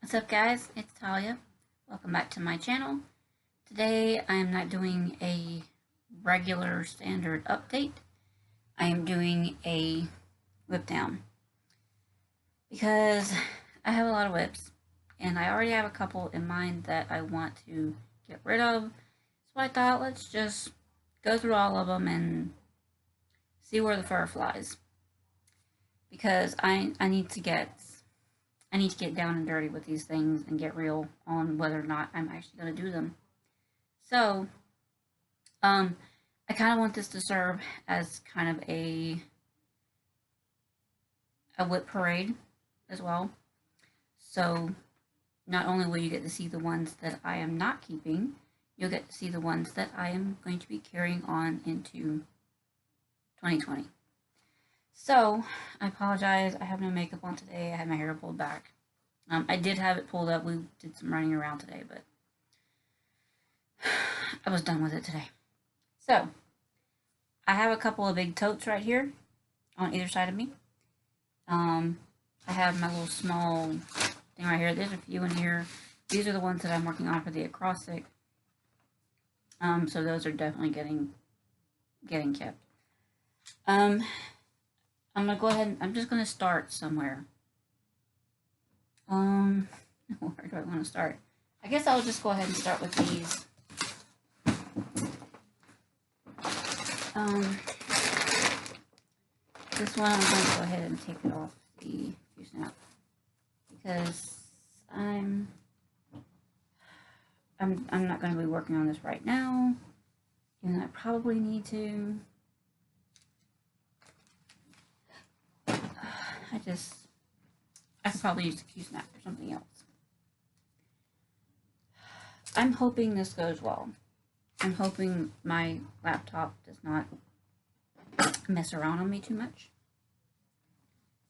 What's up guys, it's Talia. Welcome back to my channel. Today I am not doing a regular standard update. I am doing a whip down because I have a lot of whips and I already have a couple in mind that I want to get rid of. So I thought let's just go through all of them and see where the fur flies. Because I need to get down and dirty with these things and get real on whether or not I'm actually going to do them. So, I kind of want this to serve as kind of a whip parade as well. So, not only will you get to see the ones that I am not keeping, you'll get to see the ones that I am going to be carrying on into 2020. So, I apologize, I have no makeup on today, I had my hair pulled back. I did have it pulled up, we did some running around today, but I was done with it today. So, I have a couple of big totes right here, on either side of me. I have my little small thing right here, there's a few in here. These are the ones that I'm working on for the acrostic. So those are definitely getting kept. I'm gonna go ahead and I'm just gonna start somewhere. Where do I want to start? I guess I'll just go ahead and start with these. This one I'm going to go ahead and take it off the fuse snap because I'm not going to be working on this right now, and I probably need to. I could probably use the Q-snap or something else. I'm hoping this goes well. I'm hoping my laptop does not mess around on me too much.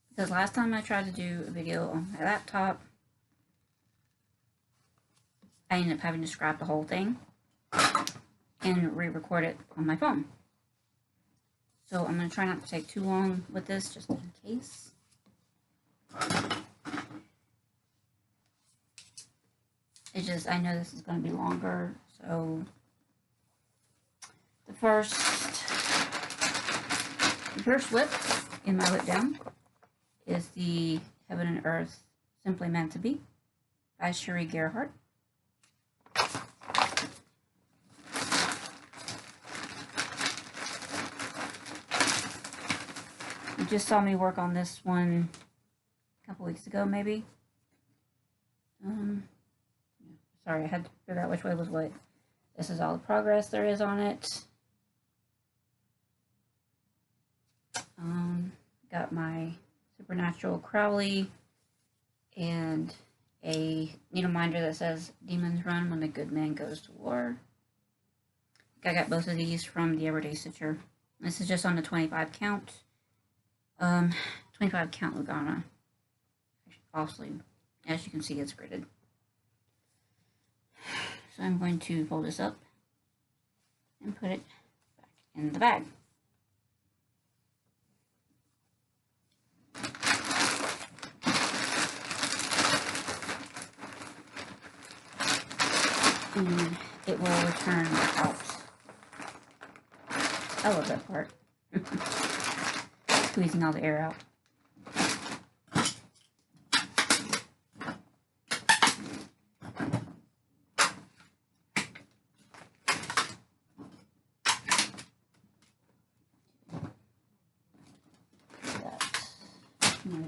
Because last time I tried to do a video on my laptop, I ended up having to scrap the whole thing and re-record it on my phone. So I'm going to try not to take too long with this, just in case. It's just, I know this is going to be longer, so the first whip in my whip down is the Heaven and Earth Simply Meant to Be by Cherie Gerhardt. You just saw me work on this one a couple weeks ago, maybe. Sorry, I had to figure out which way was what. This is all the progress there is on it. Got my Supernatural Crowley and a needle minder that says Demons Run When the Good Man Goes to War. I got both of these from the Everyday Stitcher. This is just on the 25 count. 25 count Lugana. Obviously, as you can see, it's gridded. So I'm going to fold this up and put it back in the bag. And it will return out. I love that part. Squeezing all the air out.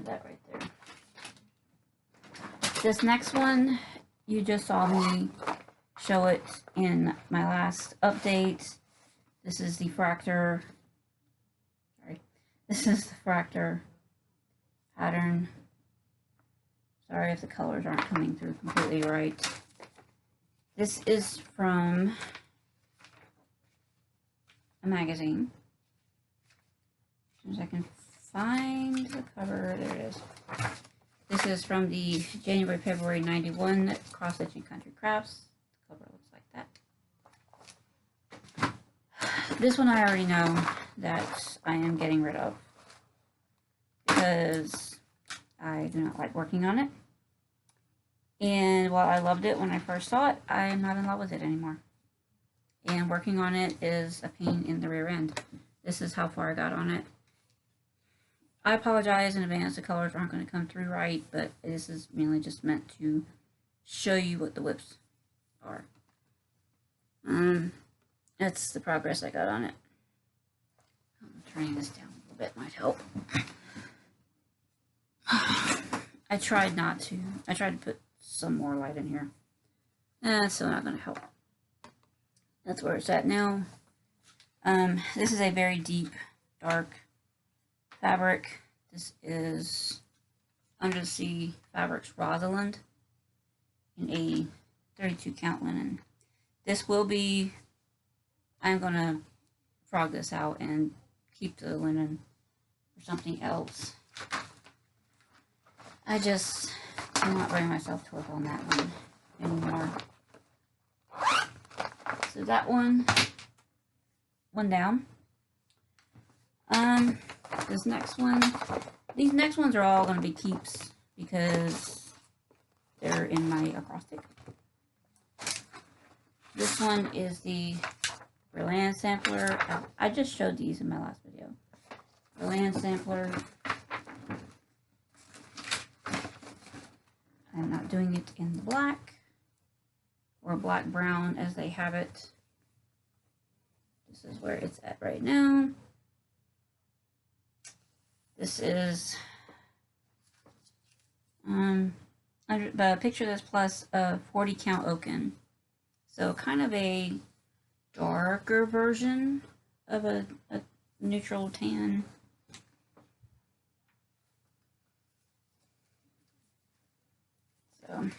That right there. This next one, you just saw me show it in my last update. This is the Fraktur. Sorry, this is the Fraktur pattern. Sorry if the colors aren't coming through completely right. This is from a magazine. As soon as I can find the cover, there it is. This is from the January-February 91 Cross Stitching Country Crafts. The cover looks like that. This one I already know that I am getting rid of because I do not like working on it. And while I loved it when I first saw it, I'm not in love with it anymore. And working on it is a pain in the rear end. This is how far I got on it. I apologize in advance, the colors aren't going to come through right, but this is mainly just meant to show you what the whips are. That's the progress I got on it. Turning this down a little bit might help. I tried not to. I tried to put some more light in here. That's still not going to help. That's where it's at now. This is a very deep, dark fabric. This is Undersea Fabrics Rosalind in a 32 count linen. This will be, I'm going to frog this out and keep the linen for something else. I just cannot bring myself to work on that one anymore. So that one down. This next one, these next ones are all going to be keeps because they're in my acrostic. This one is the LAN Sampler. I just showed these in my last video. LAN Sampler. I'm not doing it in the black or black brown as they have it. This is where it's at right now. This is picture this plus a 40 count oaken. So kind of a darker version of a neutral tan. So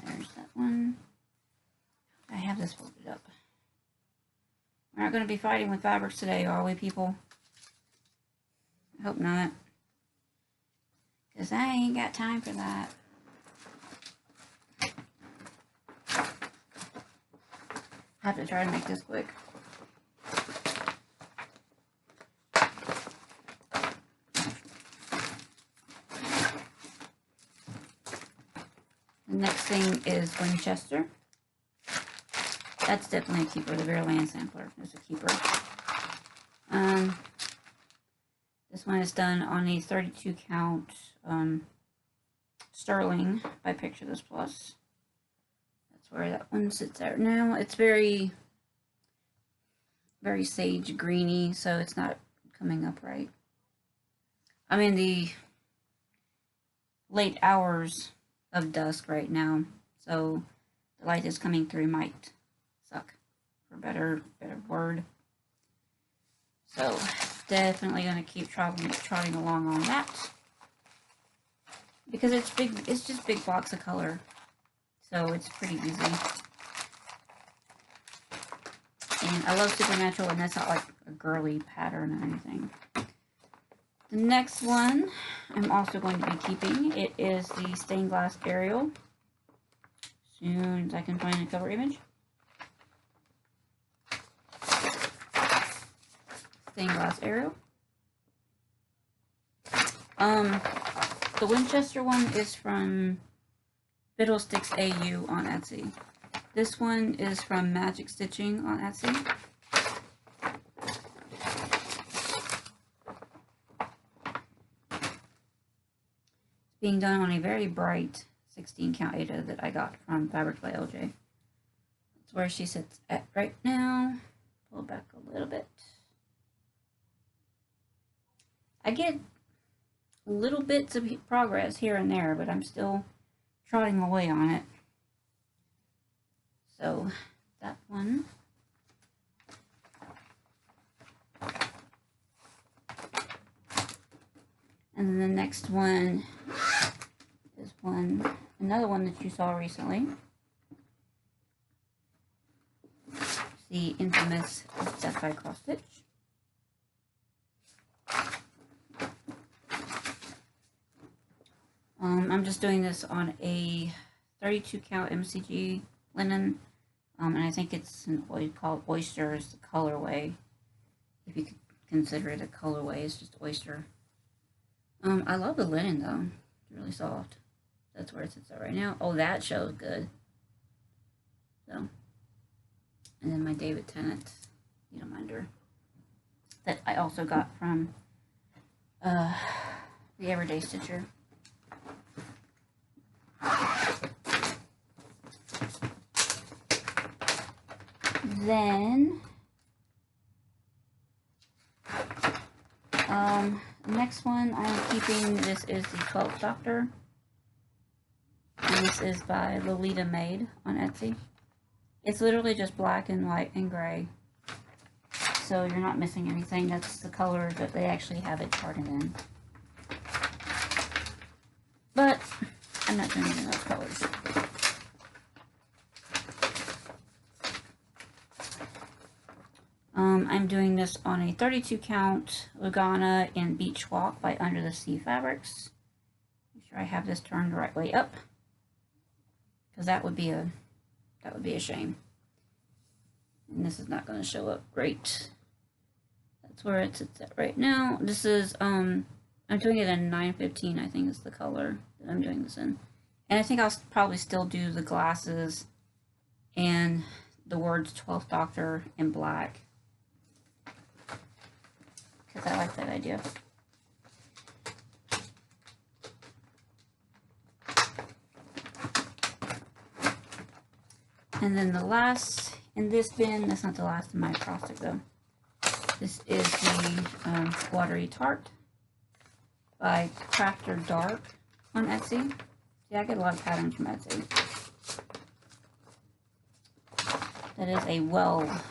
there's that one. I have this folded up. We're not going to be fighting with fabrics today, are we, people? I hope not. Because I ain't got time for that. I have to try to make this quick. The next thing is Winchester. That's definitely a keeper. The LAN Sampler is a keeper. This one is done on a 32 count sterling by Picture This Plus. That's where that one sits at now. It's very, very sage greeny, so it's not coming up right. I'm in the late hours of dusk right now, so the light is coming through might suck, for better word. So definitely gonna keep trotting along on that because it's big. It's just big blocks of color, so it's pretty easy. And I love Supernatural, and that's not like a girly pattern or anything. The next one I'm also going to be keeping. It is the Stained Glass Ariel. As soon as I can find a cover image. Stained Glass Ariel. The Winchester one is from Fiddlesticks AU on Etsy. This one is from Magic Stitching on Etsy. It's being done on a very bright 16 count Ada that I got from Fabrics by LJ. That's where she sits at right now. Pull back a little bit. I get little bits of progress here and there, but I'm still trotting away on it. So that one. And then the next one is another one that you saw recently. The infamous Death by Cross Stitch. I'm just doing this on a 32 count MCG linen, and I think it's called Oyster is the colorway. If you could consider it a colorway, it's just oyster. I love the linen though; it's really soft. That's where it sits at right now. Oh, that shows good. So, and then my David Tennant needle minder that I also got from the Everyday Stitcher. Then, next one I'm keeping, this is the 12th Doctor. And this is by Lolita Maid on Etsy. It's literally just black and white and gray. So you're not missing anything. That's the color that they actually have it charted in. But I'm not doing any of those colors. I'm doing this on a 32 count Lugana in Beach Walk by Under the Sea Fabrics. Make sure I have this turned the right way up, because that would be a shame. And this is not going to show up great. That's where it sits at right now. This is I'm doing it in 915, I think is the color that I'm doing this in. And I think I'll probably still do the glasses and the words 12th Doctor in black, because I like that idea. And then the last in this bin, that's not the last in my acrostic though. This is the Watery Tart by Fraktur Dark on Etsy. Yeah, I get a lot of patterns from Etsy. That is a well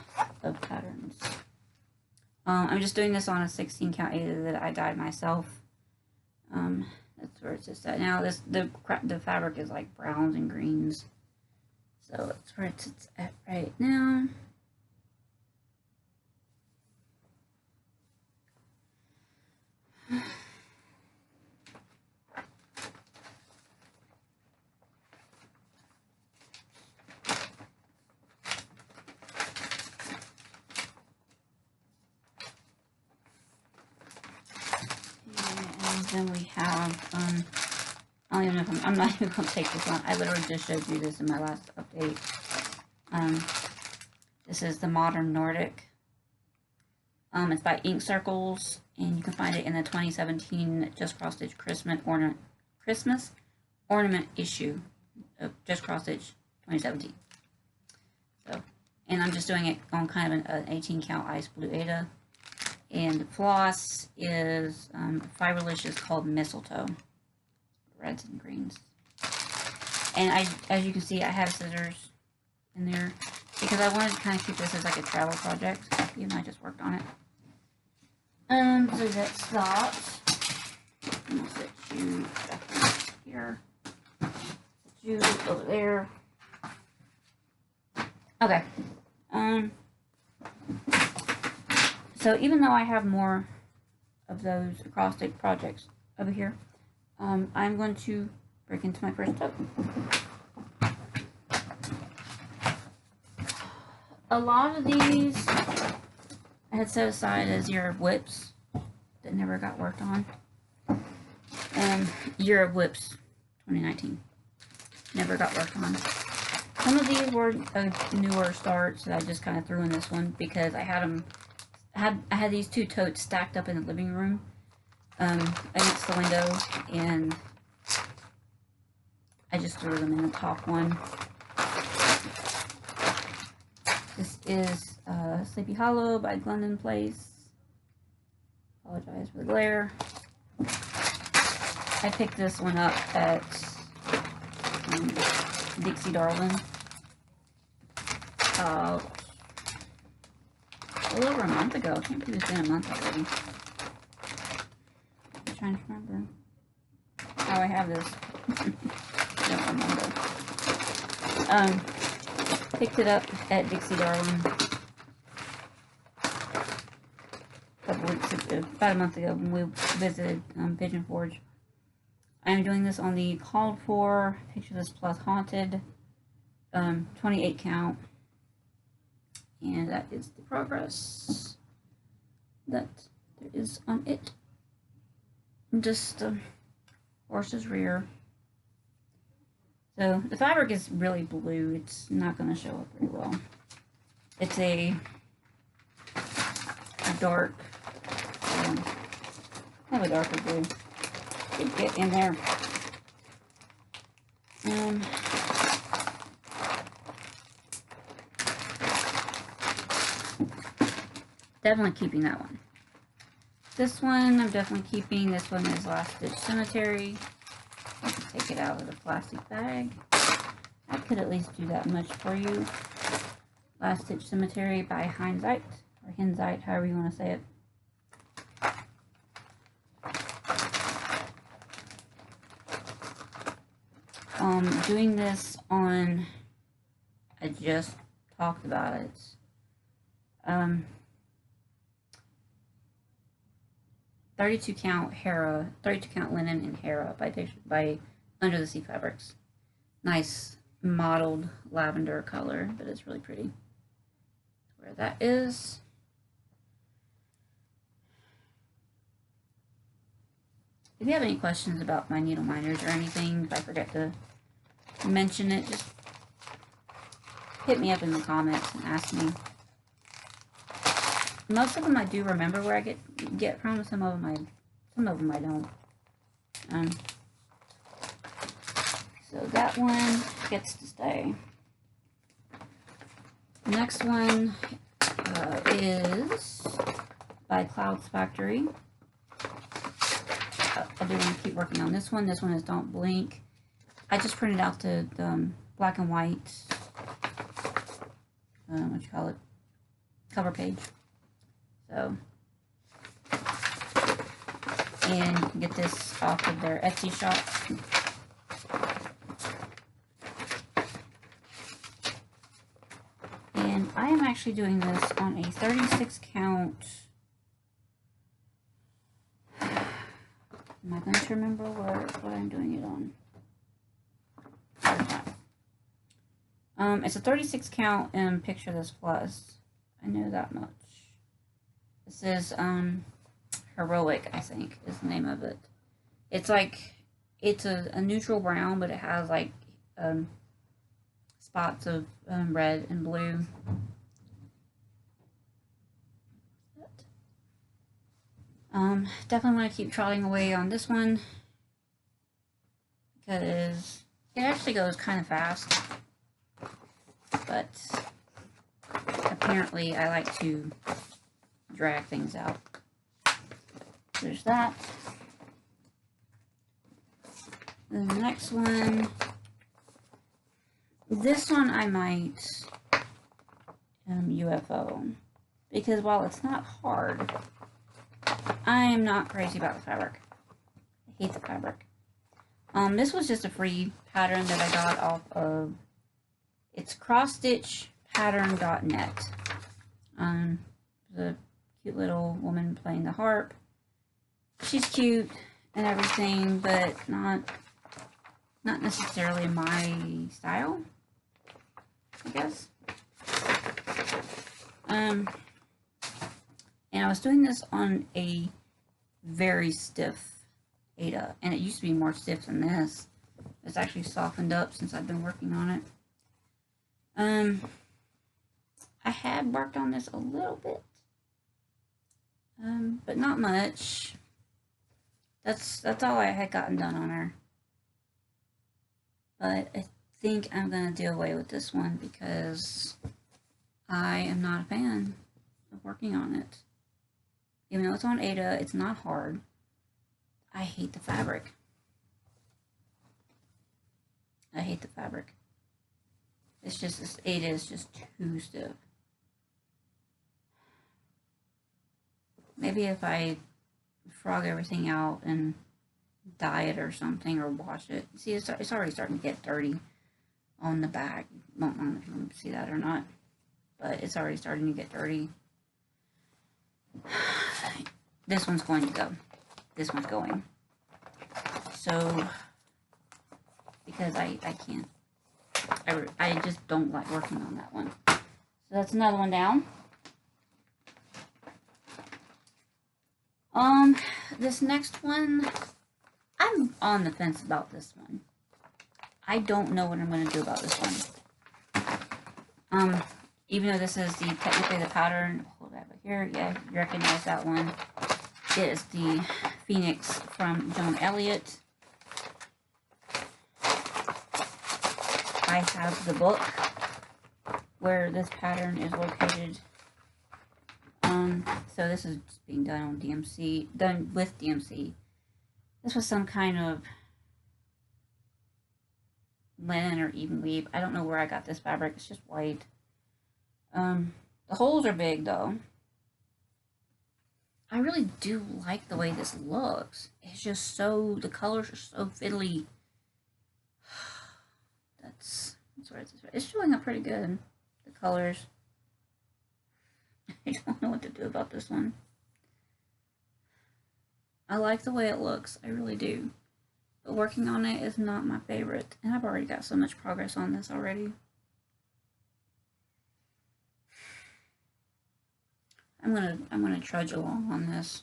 of patterns. I'm just doing this on a 16 count Ada that I dyed myself. That's where it's just at now. The fabric is like browns and greens, so that's where it's at right now. Then we have, I don't even know if I'm not even going to take this on. I literally just showed you this in my last update. This is the Modern Nordic. It's by Ink Circles, and you can find it in the 2017 Just Cross Stitch Christmas Ornament issue of Just Cross Stitch 2017. So, and I'm just doing it on kind of an 18 count Ice Blue Ada. And the floss is Fiberlicious called Mistletoe. Reds and greens. And as you can see, I have scissors in there because I wanted to kind of keep this as like a travel project, even though I just worked on it. So that's that. I'm gonna set you back here. Set you over there. Okay. So even though I have more of those acrostic projects over here, I'm going to break into my first tote. A lot of these I had set aside as Year of Whips that never got worked on. Year of Whips 2019 never got worked on. Some of these were newer starts that I just kind of threw in this one because I had them. I had these two totes stacked up in the living room against the window, and I just threw them in the top one. This is Sleepy Hollow by Glendon Place. Apologize for the glare. I picked this one up at Dixie Darling. A little over a month ago. I can't believe it's been a month already. I'm trying to remember how I have this. I don't remember. Picked it up at Dixie Darling a couple weeks ago, about a month ago when we visited Pigeon Forge. I am doing this on the Called For Picture This Plus Haunted 28 count. And that is the progress that there is on it. Just horse's rear. So the fabric is really blue. It's not going to show up very well. It's a dark, kind of a darker blue. Should get in there. Definitely keeping that one. This one I'm definitely keeping. This one is Last Stitch Cemetery. Take it out of the plastic bag. I could at least do that much for you. Last Stitch Cemetery by Hindsight, or Hindsight, however you want to say it. Doing this on, I just talked about it. 32 count Hera, 32 count linen in Hera by Under the Sea Fabrics. Nice mottled lavender color, but it's really pretty. Where that is. If you have any questions about my needle minders or anything, if I forget to mention it, just hit me up in the comments and ask me. Most of them I do remember where I get from. Some of them I don't. So that one gets to stay. Next one is by Cloud's Factory. I do want to keep working on this one. This one is Don't Blink. I just printed out the black and white, what you call it, cover page. So, and you can get this off of their Etsy shop. And I am actually doing this on a 36 count. Am I going to remember what I'm doing it on? It's a 36 count and Picture This Plus. I know that much. This is Heroic, I think, is the name of it. It's like, it's a neutral brown, but it has like spots of red and blue. Definitely want to keep trotting away on this one because it actually goes kind of fast, but apparently I like to drag things out. There's that. The next one, this one I might UFO, because while it's not hard, I'm not crazy about the fabric. I hate the fabric. This was just a free pattern that I got off of, it's crossstitchpattern.net. The cute little woman playing the harp. She's cute and everything, but not necessarily my style, I guess. And I was doing this on a very stiff Ada, and it used to be more stiff than this. It's actually softened up since I've been working on it. I had worked on this a little bit, but not much. That's all I had gotten done on her. But I think I'm gonna do away with this one because I am not a fan of working on it. Even though it's on Ada, it's not hard. I hate the fabric. I hate the fabric. It's just, this Ada is just too stiff. Maybe if I frog everything out and dye it or something, or wash it. See, it's already starting to get dirty on the back. I don't know if you can see that or not, but it's already starting to get dirty. This one's going to go. This one's going. So, because I can't. I just don't like working on that one. So that's another one down. This next one, I'm on the fence about this one. I don't know what I'm going to do about this one. Even though this is technically the pattern, hold that here, yeah, you recognize that one. It is the Phoenix from Joan Elliott. I have the book where this pattern is located. So this is being done on DMC, done with DMC. This was some kind of linen or even weave. I don't know where I got this fabric. It's just white. The holes are big though. I really do like the way this looks. It's just so, the colors are so fiddly. That's where it's showing up pretty good. The colors. I don't know what to do about this one. I like the way it looks. I really do. But working on it is not my favorite. And I've already got so much progress on this already. I'm gonna trudge along on this.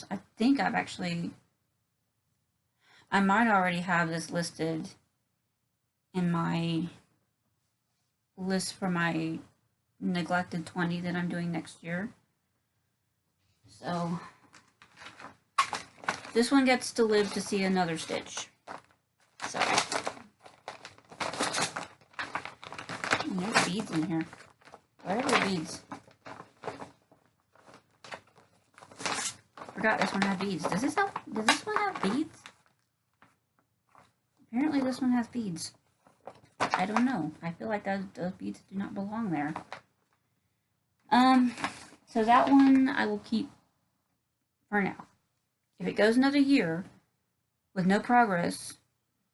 I think I might already have this listed in my list for my neglected 20 that I'm doing next year. So this one gets to live to see another stitch. So there's beads in here. Where are the beads? Forgot this one had beads. Does this one have beads? Apparently this one has beads. I don't know. I feel like those beads do not belong there. So that one I will keep for now. If it goes another year with no progress,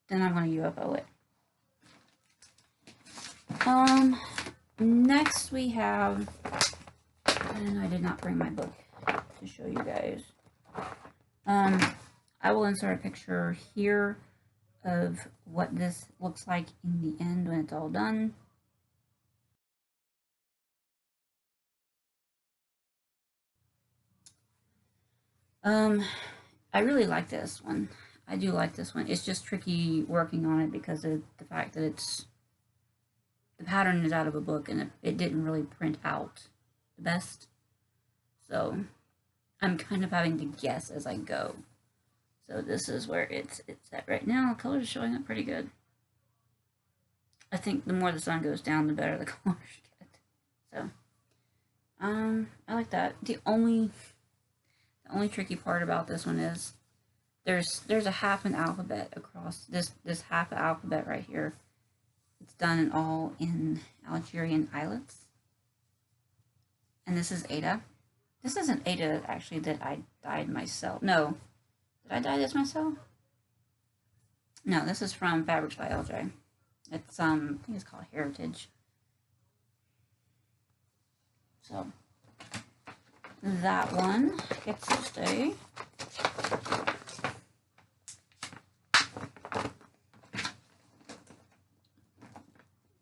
then I'm going to UFO it. Next we have, and I did not bring my book to show you guys. I will insert a picture here of what this looks like in the end when it's all done. I really like this one. I do like this one. It's just tricky working on it because of the fact that the pattern is out of a book and it didn't really print out the best. So I'm kind of having to guess as I go. So this is where it's at right now. The colors are showing up pretty good. I think the more the sun goes down, the better the colors get. So, I like that. The only tricky part about this one is there's a half an alphabet across this half alphabet right here. It's done all in Algerian islets. And this is Ada. This isn't Ada actually that I dyed myself. No. Did I dye this myself? No, this is from Fabrics by LJ. It's I think it's called Heritage. So that one gets to stay.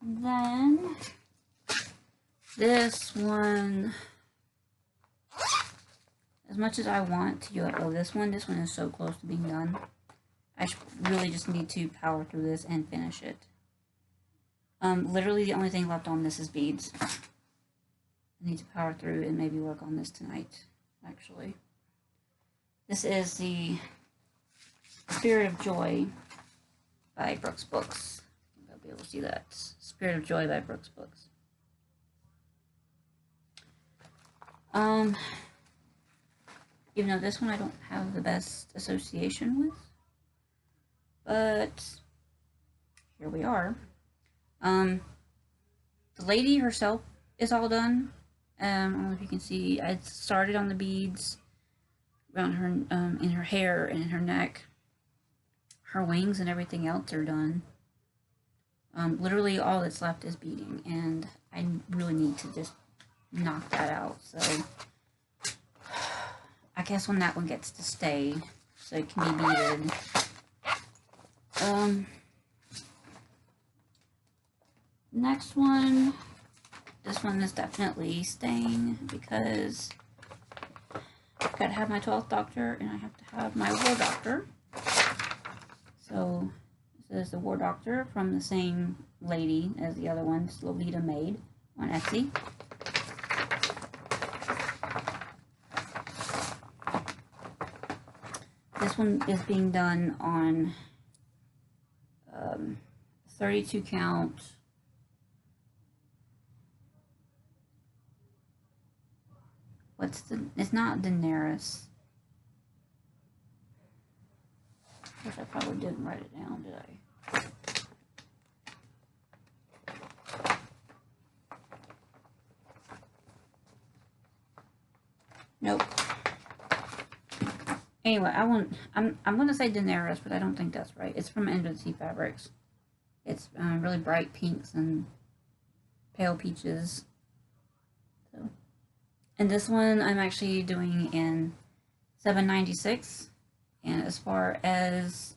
Then this one, as much as I want to UFO this one is so close to being done. I really just need to power through this and finish it. Literally the only thing left on this is beads. I need to power through and maybe work on this tonight, actually. This is the Spirit of Joy by Brooks Books. I think I'll be able to see that. Spirit of Joy by Brooks Books. Even though this one I don't have the best association with. But here we are. The lady herself is all done. I don't know if you can see. I started on the beads around her, in her hair and in her neck. Her wings and everything else are done. Literally all that's left is beading, and I really need to just knock that out. So I guess when that one gets to stay, so it can be beaded. Next one, this one is definitely staying because Gotta have my 12th doctor, and I have to have my war doctor. So this is the war doctor from the same lady as the other one, Lolita made on Etsy. This one is being done on 32 count. It's not Daenerys. Of course, I probably didn't write it down, did I? Nope. Anyway, I'm gonna say Daenerys, but I don't think that's right. It's from End of the Sea Fabrics. It's really bright pinks and pale peaches. So, and this one I'm actually doing in 796. And as far as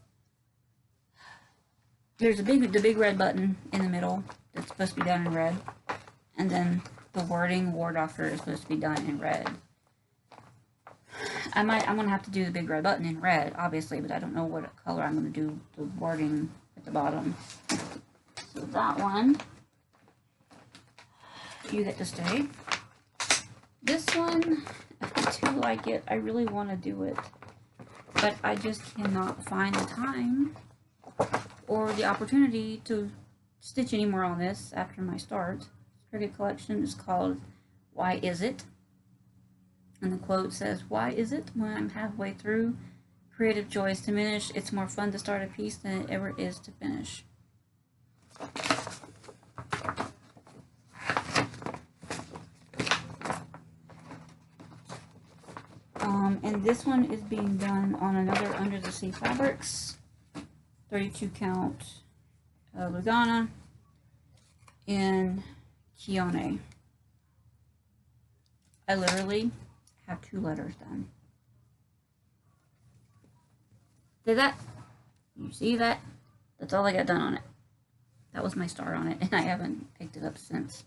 there's the big red button in the middle that's supposed to be done in red, and then the wording War Doctor is supposed to be done in red. I'm gonna have to do the big red button in red, obviously, but I don't know what color I'm gonna do the wording at the bottom. So that one, you get to stay. This one, I do like it. I really want to do it, but I just cannot find the time or the opportunity to stitch anymore on this after my start. Cricket collection is called Why Is It? And the quote says, "Why is it when I'm halfway through, creative joy is diminished? It's more fun to start a piece than it ever is to finish." And this one is being done on another Under the Sea Fabrics, 32 count Lugana in Kione. I literally have 2 letters done. Did that? You see that? That's all I got done on it. That was my start on it, and I haven't picked it up since.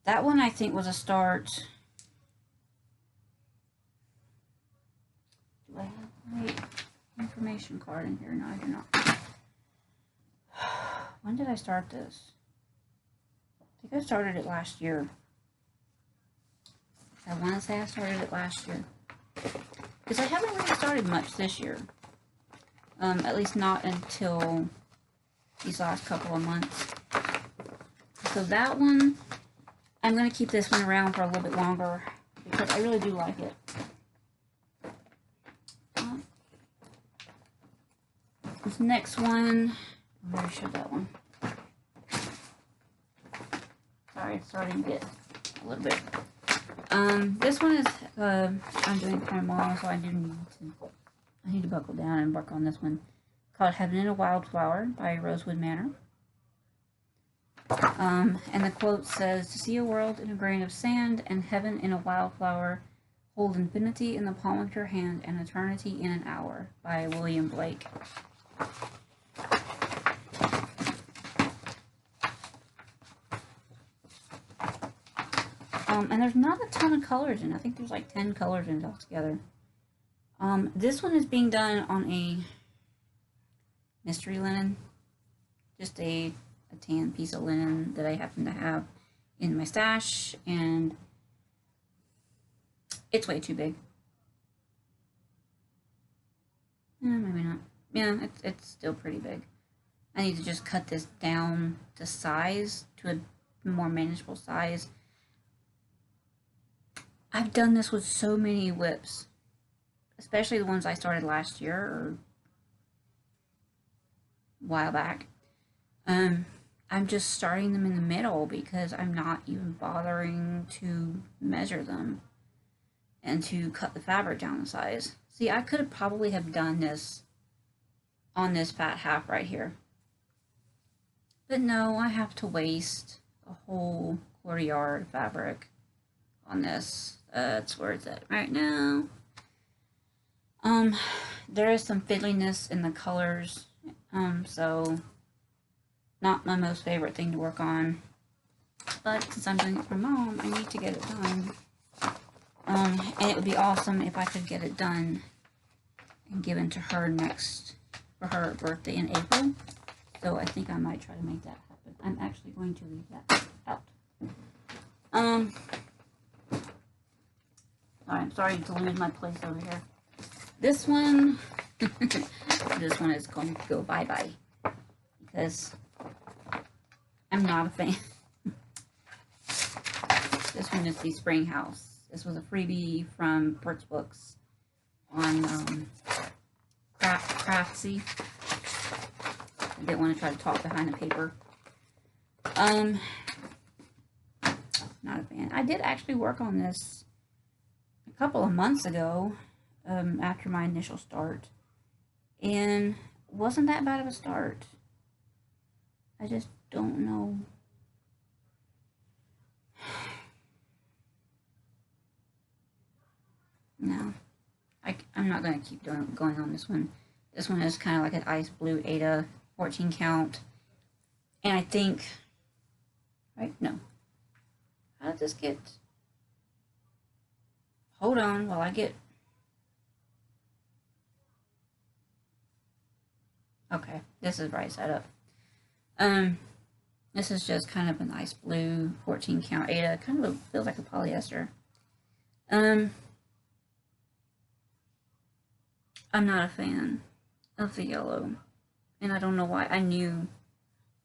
That one I think was a start. Do I have my information card in here? No, I do not. When did I start this? I think I started it last year. I want to say I started it last year. Because I haven't really started much this year. At least not until these last couple of months. So that one, I'm going to keep this one around for a little bit longer because I really do like it. This next one, I already showed that one. Sorry, it's starting to get a little bit. This one is, I'm doing it for my mom, so I need to buckle down and work on this one. Called Heaven in a Wildflower by Rosewood Manor. And the quote says, "To see a world in a grain of sand and heaven in a wildflower, hold infinity in the palm of your hand and eternity in an hour," by William Blake. And there's not a ton of colors in it. I think there's like 10 colors in it altogether. This one is being done on a mystery linen. Just a tan piece of linen that I happen to have in my stash, and it's way too big. Maybe not. Yeah, it's still pretty big. I need to just cut this down to size, to a more manageable size. I've done this with so many whips, especially the ones I started last year or a while back. I'm just starting them in the middle because I'm not even bothering to measure them and to cut the fabric down the size. See, I could have probably have done this on this fat half right here. But no, I have to waste a whole quarter yard of fabric on this. That's where it's at right now. There is some fiddliness in the colors, so not my most favorite thing to work on. But since I'm doing it for Mom, I need to get it done. And it would be awesome if I could get it done and given to her for her birthday in April. So I think I might try to make that happen. I'm actually going to leave that out. I'm starting to lose my place over here. This one, this one is going to go bye-bye because I'm not a fan. This one is the Spring House. This was a freebie from Perks Books on Craftsy. I didn't want to try to talk behind the paper. Not a fan. I did actually work on this a couple of months ago, after my initial start, and wasn't that bad of a start. I just don't know. No, I'm not going to keep going on this one. This one is kind of like an ice blue Ada 14 count. And I think, right? No. How did this get? Hold on while I get. Okay, this is right side up. This is just kind of an ice blue 14 count Ada. Kind of feels like a polyester. I'm not a fan of the yellow, and I don't know why. I knew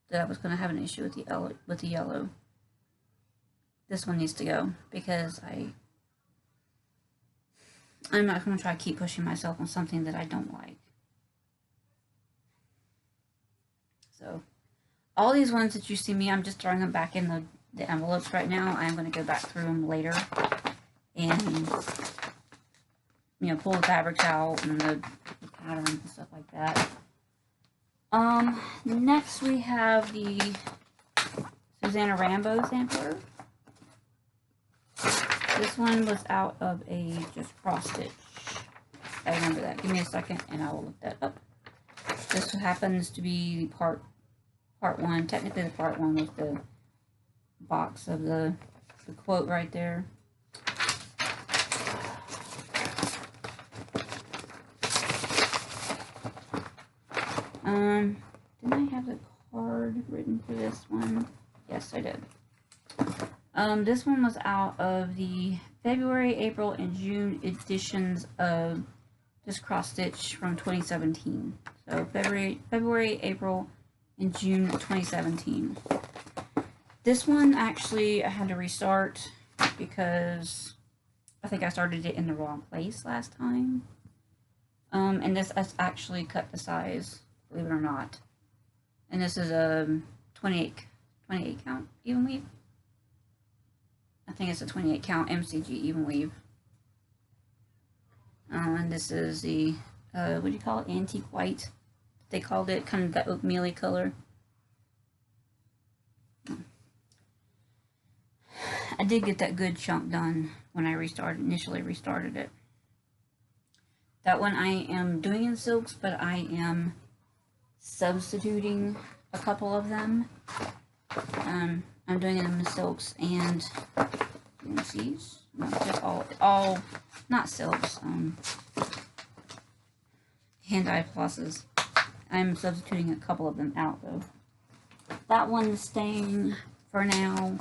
that I was going to have an issue with the yellow. This one needs to go because I'm not going to try to keep pushing myself on something that I don't like. So all these ones that you see me, I'm just throwing them back in the envelopes right now. I'm going to go back through them later and, you know, pull the fabrics out and the patterns and stuff like that. Next we have the Zanna Rambo sampler. This one was out of a just cross stitch. I remember that. Give me a second and I will look that up. This happens to be part one. Technically the part one was the box of the quote right there. Didn't I have the card written for this one? Yes, I did. This one was out of the February, April, and June editions of this cross stitch from 2017. So February, April, and June 2017. This one actually I had to restart because I think I started it in the wrong place last time. And this is actually cut the size, believe it or not. And this is a 28 count even weave. I think it's a 28 count MCG even weave. And this is the, what do you call it? Antique white. They called it, kind of that oatmeal-y color. I did get that good chunk done when I initially restarted it. That one I am doing in silks, but I am substituting a couple of them. I'm doing them in silks and fancies. No, just all not silks. Hand-dyed flosses. I'm substituting a couple of them out though. That one's staying for now.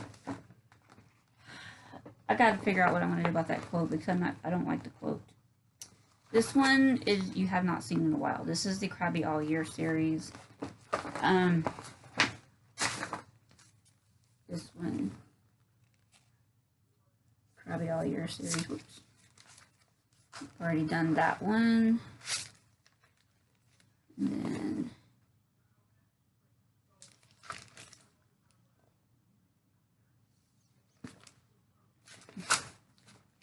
I gotta figure out what I'm gonna do about that quote because I don't like the quote. This one is you have not seen in a while. This is the Crabby All Year series. This one, Crabby All Year series. Whoops. Already done that one. And then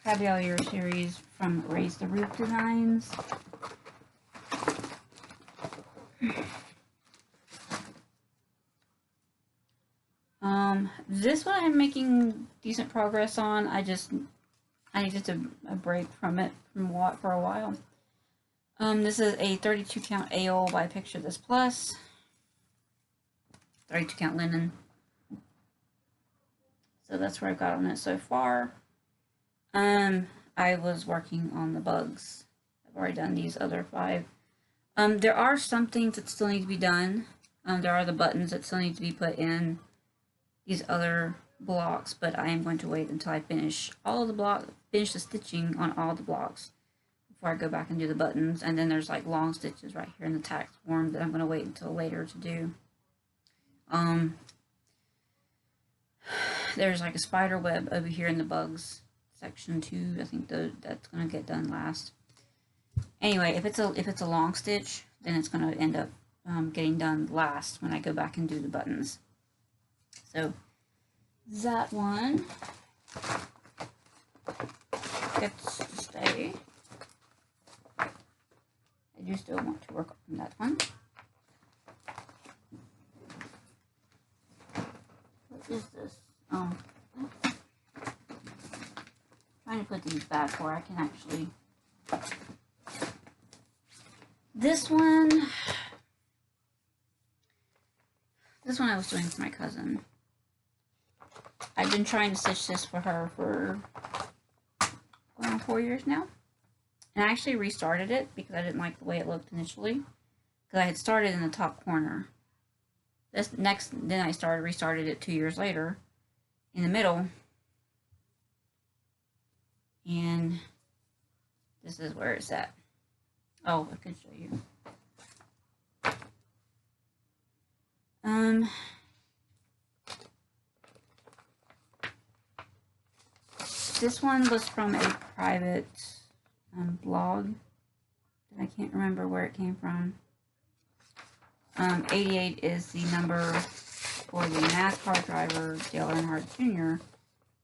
Crabby All Year series from Raise the Roof Designs. This one I'm making decent progress on. I needed a break from it for a while. This is a 32 count AO by Picture This Plus. 32 count linen. So that's where I've got on it so far. I was working on the bugs. I've already done these other 5. There are some things that still need to be done. There are the buttons that still need to be put in these other blocks, but I am going to wait until I finish all the blocks, finish the stitching on all the blocks before I go back and do the buttons. And then there's like long stitches right here in the tax form that I'm going to wait until later to do. There's like a spider web over here in the bugs section too. I think that's going to get done last. Anyway, if it's a long stitch, then it's going to end up getting done last when I go back and do the buttons. So that one gets to stay. I do still want to work on that one. What is this? Trying to put these back where I can actually. This one I was doing for my cousin. I've been trying to stitch this for her for going on 4 years now. And I actually restarted it because I didn't like the way it looked initially. Because I had started in the top corner. Then I restarted it 2 years later in the middle. And this is where it's at. Oh, I could show you. This one was from a private blog that I can't remember where it came from. 88 is the number for the NASCAR driver Dale Earnhardt Jr.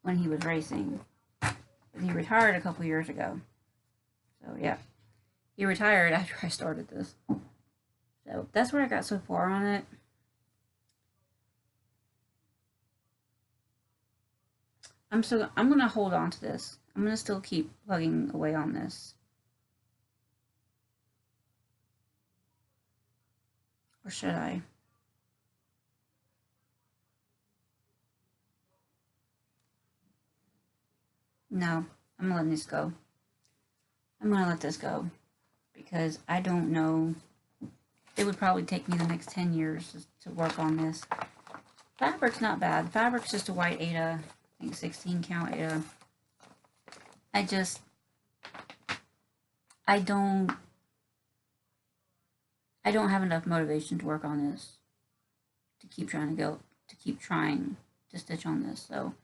when he was racing. But he retired a couple years ago. So yeah, he retired after I started this. So that's where I got so far on it. I'm gonna hold on to this. I'm gonna still keep plugging away on this. Or should I? No, I'm letting this go. I'm gonna let this go because I don't know. It would probably take me the next 10 years to work on this. Fabric's not bad. Fabric's just a white Ada. I think 16 count Ada. I don't have enough motivation to work on this. To keep trying to stitch on this. So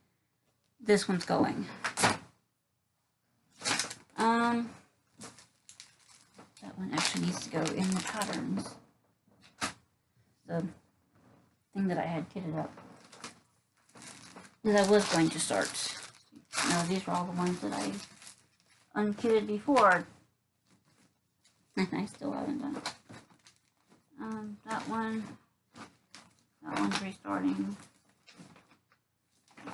this one's going. That one actually needs to go in the patterns. The thing that I had kitted up. Because I was going to start. No, these were all the ones that I unkitted before. And I still haven't done it. That one's restarting.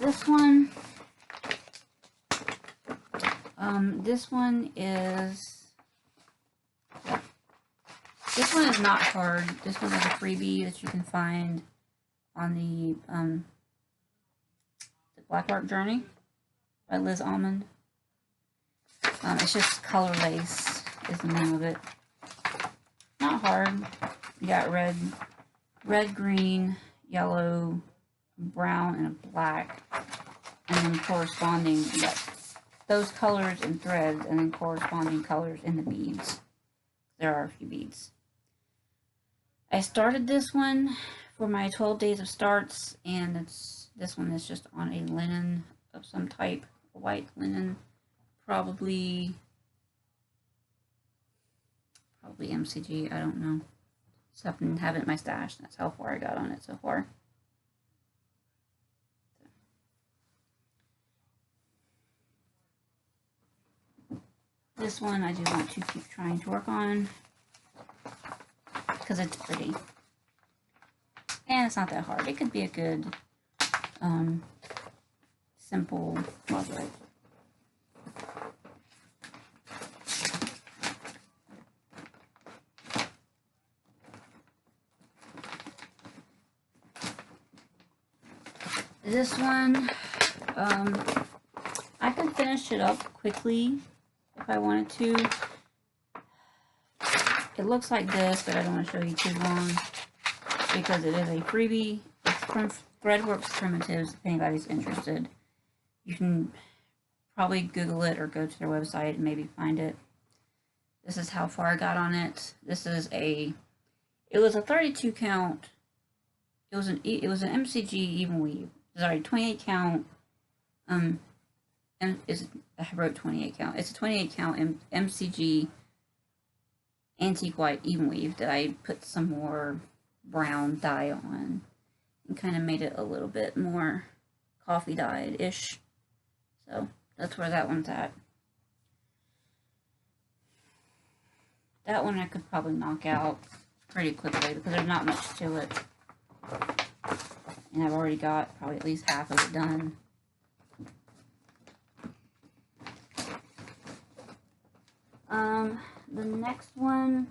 This one is not hard. This one is a freebie that you can find on the Black Art Journey by Liz Almond. It's just Color Lace is the name of it. Not hard. You got red, green, yellow, brown, and a black. And then corresponding, you got those colors in threads, and then corresponding colors in the beads. There are a few beads. I started this one for my 12 days of starts, and this one is just on a linen of some type, a white linen, probably MCG, I don't know. Just happen to have it in my stash. That's how far I got on it so far. This one I do want to keep trying to work on because it's pretty. And it's not that hard. It could be a good, simple project. This one, I I can finish it up quickly if I wanted to. It looks like this, but I don't want to show you too long because it is a freebie. It's from Threadworks Primitives, if anybody's interested. You can probably Google it or go to their website and maybe find it. This is how far I got on it. This is it was a 32 count. It was an MCG even weave. Sorry, 28 count. And I wrote 28 count. It's a 28 count MCG antique white even weave that I put some more brown dye on and kind of made it a little bit more coffee dyed-ish. So that's where that one's at. That one I could probably knock out pretty quickly because there's not much to it. And I've already got probably at least half of it done. The next one,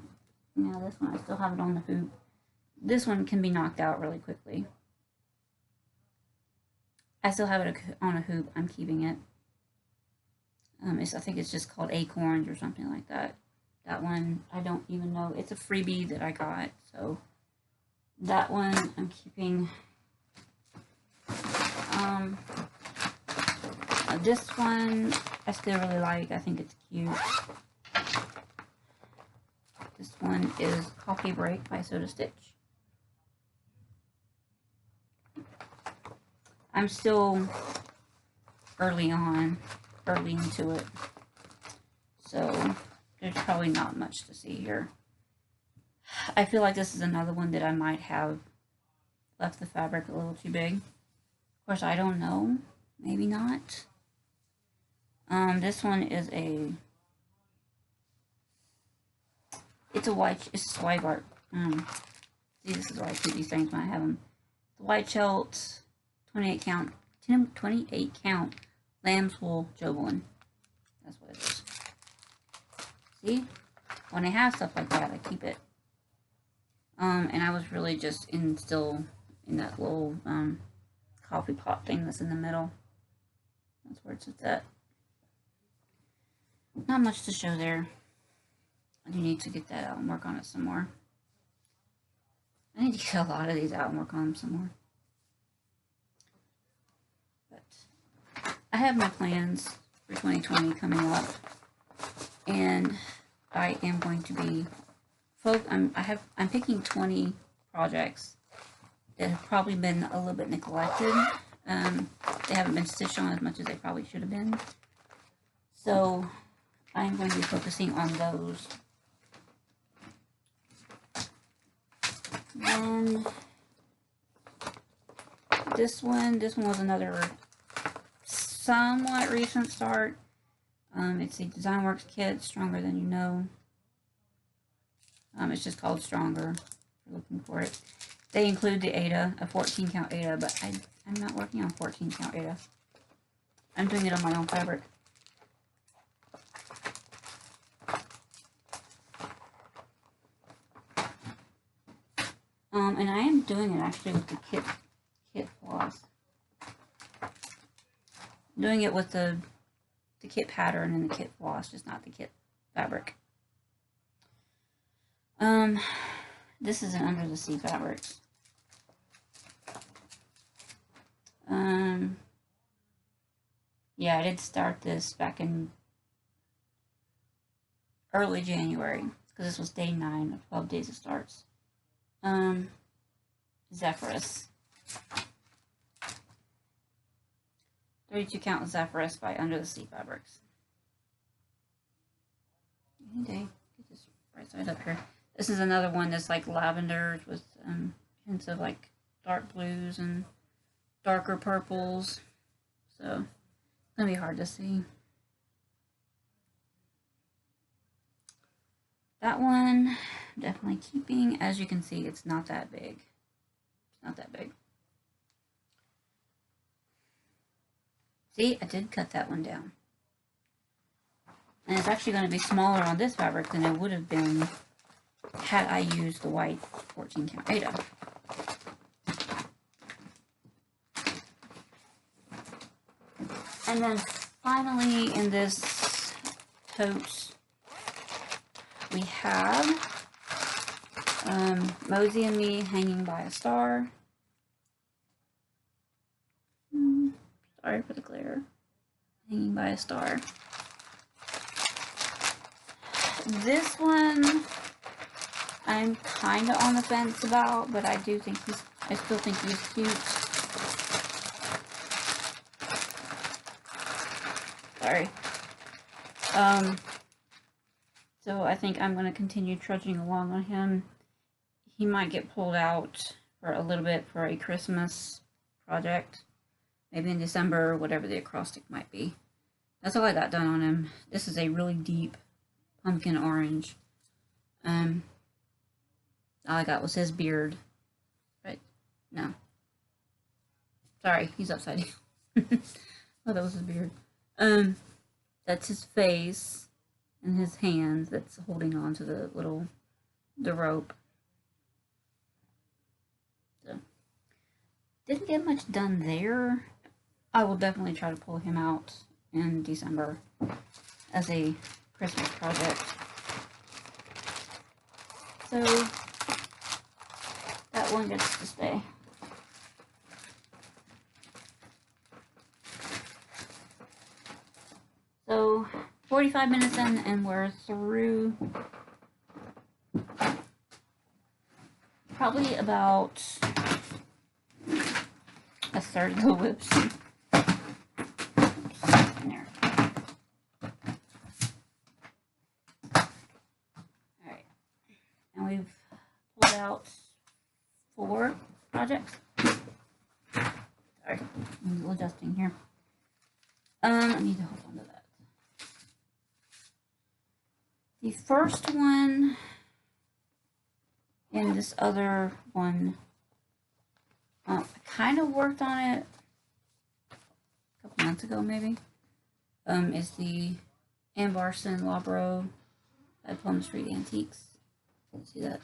this one I still have it on the hoop. This one can be knocked out really quickly. I still have it on a hoop. I'm keeping it. I think it's just called Acorns or something like that. That one, I don't even know. It's a freebie that I got, so that one I'm keeping. This one I still really like. I think it's cute. This one is Coffee Break by Stich. I'm still early into it, so there's probably not much to see here. I feel like this is another one that I might have left the fabric a little too big. Of course, I don't know. Maybe not. This one is it's a swipe art. See, this is why I keep these things when I have them. The white chelt, 28 count lamb's wool Jovelin. That's what it is. See? When I have stuff like that, I keep it. And I was really just still in that little coffee pot thing that's in the middle. That's where it's at. Not much to show there. I do need to get that out and work on it some more. I need to get a lot of these out and work on them some more. But I have my plans for 2020 coming up, and I am going to be I'm picking 20 projects that have probably been a little bit neglected. They haven't been stitched on as much as they probably should have been. So I'm going to be focusing on those. Then this one was another somewhat recent start. It's a DesignWorks kit, Stronger Than You Know. It's just called Stronger, if you're looking for it. They include the Ada, a 14 count Ada, but I'm not working on 14 count Ada. I'm doing it on my own fabric. And I am doing it actually with the kit floss. I'm doing it with the kit pattern and the kit floss, just not the kit fabric. This is an Under the Sea fabrics. Yeah, I did start this back in early January, because this was day 9 of 12 days of starts. Zephyrus. 32 count Zephyrus by Under the Sea Fabrics. Any day. Get this right side up here. This is another one that's like lavenders with hints of like dark blues and darker purples. So it's gonna be hard to see. That one I'm definitely keeping. As you can see, it's not that big. It's not that big. See, I did cut that one down. And it's actually going to be smaller on this fabric than it would have been had I used the white 14 count Ada. And then finally, in this tote, we have Mosey and Me hanging by a star. Sorry for the glare. Hanging by a star. This one, I'm kind of on the fence about, but I still think he's cute. Sorry. So I think I'm going to continue trudging along on him. He might get pulled out for a little bit for a Christmas project. Maybe in December, or whatever the acrostic might be. That's all I got done on him. This is a really deep pumpkin orange. All I got was his beard. Right? No. Sorry, he's upside down. Oh, that was his beard. That's his face and his hands that's holding on to the rope. So, didn't get much done there. I will definitely try to pull him out in December as a Christmas project. So, that one gets to stay. So, 45 minutes in, and we're through probably about a third of the whips. There. Alright. And we've pulled out 4 projects. Sorry, I'm adjusting here. I need to hold on to that. The first one and this other one, I kind of worked on it a couple months ago, maybe. Is the Anbar Seonhwa by Plum Street Antiques. See that?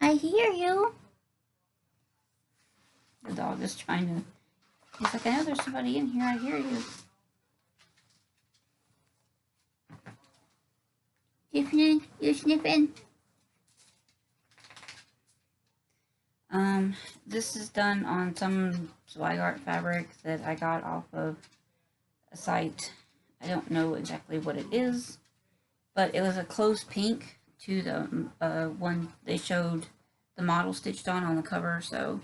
I hear you. The dog is trying to. He's like, I know there's somebody in here. I hear you. Tiffany, you sniffing? This is done on some swag art fabric that I got off of a site. I don't know exactly what it is, but it was a close pink to the one they showed the model stitched on the cover, so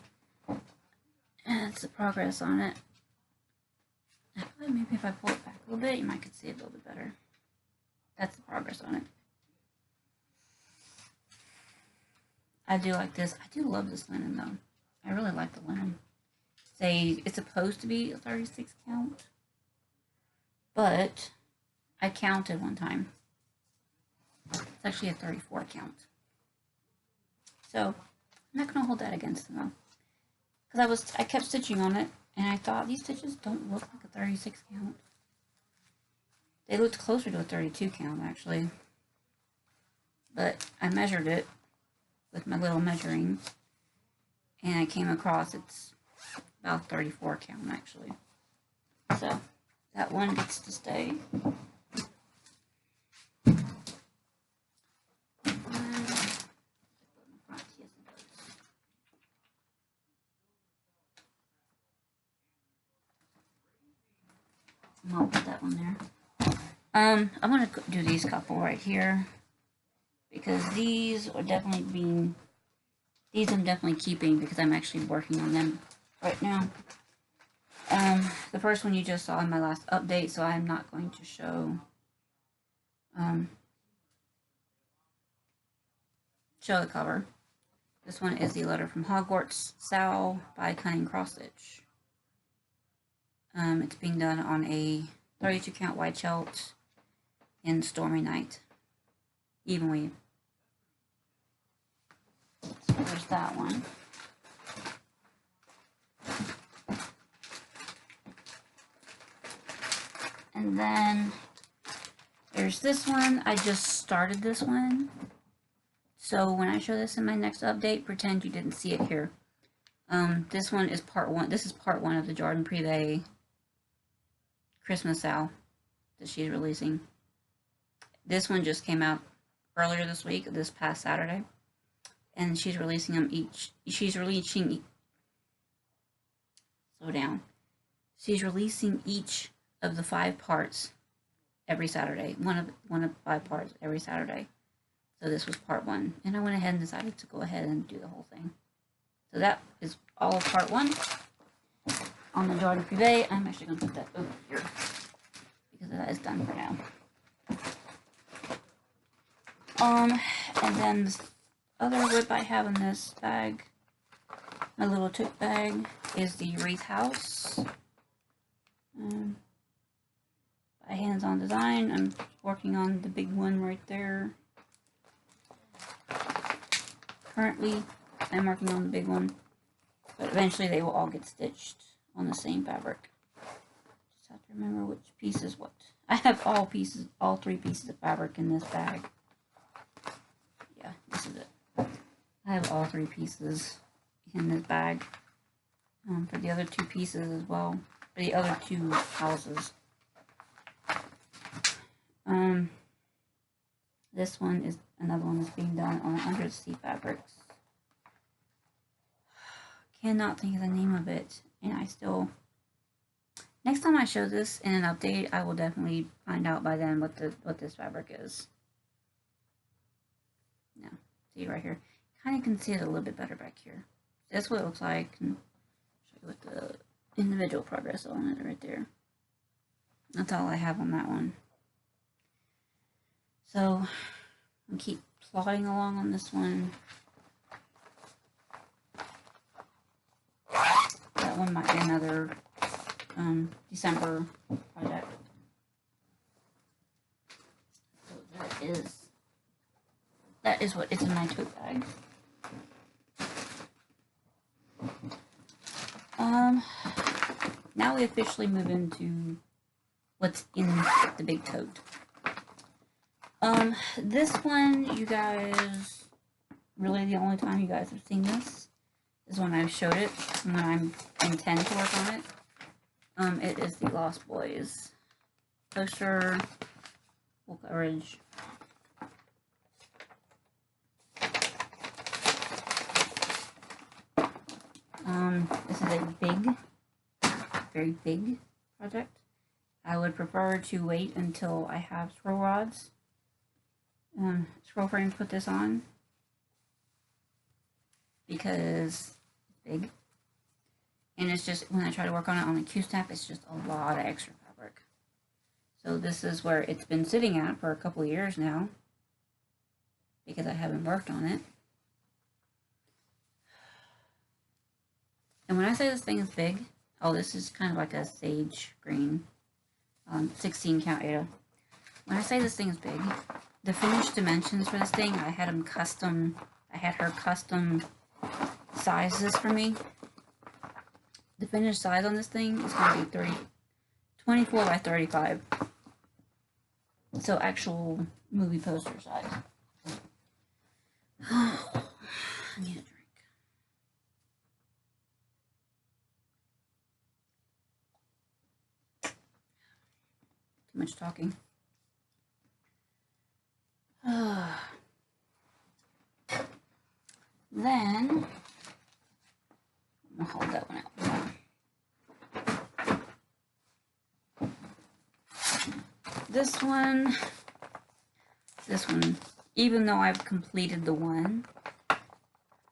that's the progress on it. Maybe if I pull it back a little bit, you might could see it a little bit better. That's the progress on it. I do like this. I do love this linen, though. I really like the linen. It's supposed to be a 36 count, but I counted one time. It's actually a 34 count. So, I'm not going to hold that against them, though. Because I kept stitching on it, and I thought, these stitches don't look like a 36 count. They looked closer to a 32 count, actually. But I measured it with my little measuring, and I came across it's about 34 count, actually. So, that one gets to stay. I'll put that one there. I'm going to do these couple right here, because these are definitely these I'm definitely keeping because I'm actually working on them right now. The first one you just saw in my last update, so I'm not going to show the cover. This one is the Letter from Hogwarts, Sal by Cunning Cross Stitch. It's being done on a 32 count wide chelt in Stormy Night. Even weave. So there's that one. And then there's this one. I just started this one. So when I show this in my next update, pretend you didn't see it here. This one is part one. This is part one of the Jordan Privé Christmas sale that she's releasing. This one just came out earlier this week, this past Saturday, and she's releasing them each. She's releasing. Slow down. She's releasing each of the 5 parts every Saturday. One of 5 parts every Saturday. So this was part 1, and I went ahead and decided to go ahead and do the whole thing. So that is all of part 1 on the Jordan Privé. I'm actually going to put that over here because that is done for now. And then this other whip I have in this bag, my little tote bag, is the Wreath House. By Hands On Design. I'm working on the big one right there. Currently, I'm working on the big one, but eventually they will all get stitched on the same fabric. Just have to remember which piece is what. I have all 3 pieces of fabric in this bag. Yeah, this is it. I have all 3 pieces in this bag. For the other 2 pieces as well. For the other 2 houses. This one is another one that's being done on undersea fabrics. Cannot think of the name of it, and I still. Next time I show this in an update, I will definitely find out by then what this fabric is. Now, see right here, kind of can see it a little bit better back here. That's what it looks like. And show you what the individual progress on it right there. That's all I have on that one. So, I'll keep plodding along on this one. That one might be another December project. So that is what is in my tote bag. Now we officially move into what's in the big tote. This one, you guys, really the only time you guys have seen this is when I've showed it, when I intend to work on it. It is the Lost Boys poster, full coverage. This is a big, very big project. I would prefer to wait until I have scroll rods, scroll frame to put this on, because it's big. And it's just, when I try to work on it on the Q-snap, it's just a lot of extra fabric. So this is where it's been sitting at for a couple of years now, because I haven't worked on it. And when I say this thing is big, oh, this is kind of like a sage green, 16 count Ada. When I say this thing is big, the finished dimensions for this thing, I had her custom size this for me. The finished size on this thing is going to be 24 by 35. So actual movie poster size. I need a drink. Too much talking. Then, I'm going to hold that one out. This one, even though I've completed the one,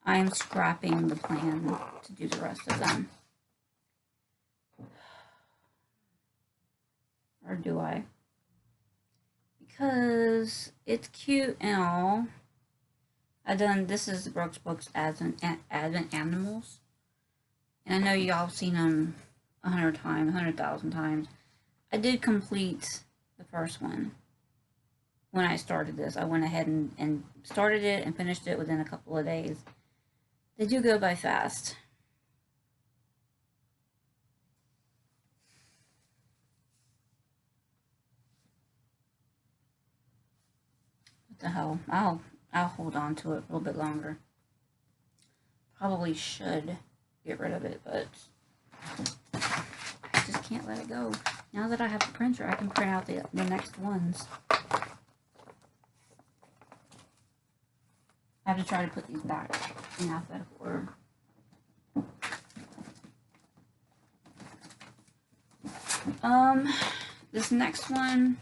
I'm scrapping the plan to do the rest of them. Or do I? Because it's cute and all. This is the Brooks Books Advent Animals. And I know y'all have seen them 100,000 times. I did complete the first one. When I started this, I went ahead and started it and finished it within a couple of days. They do go by fast. What the hell? I'll hold on to it a little bit longer. Probably should get rid of it, but I just can't let it go. Now that I have the printer, I can print out the next ones. I have to try to put these back in alphabetical order. This next one,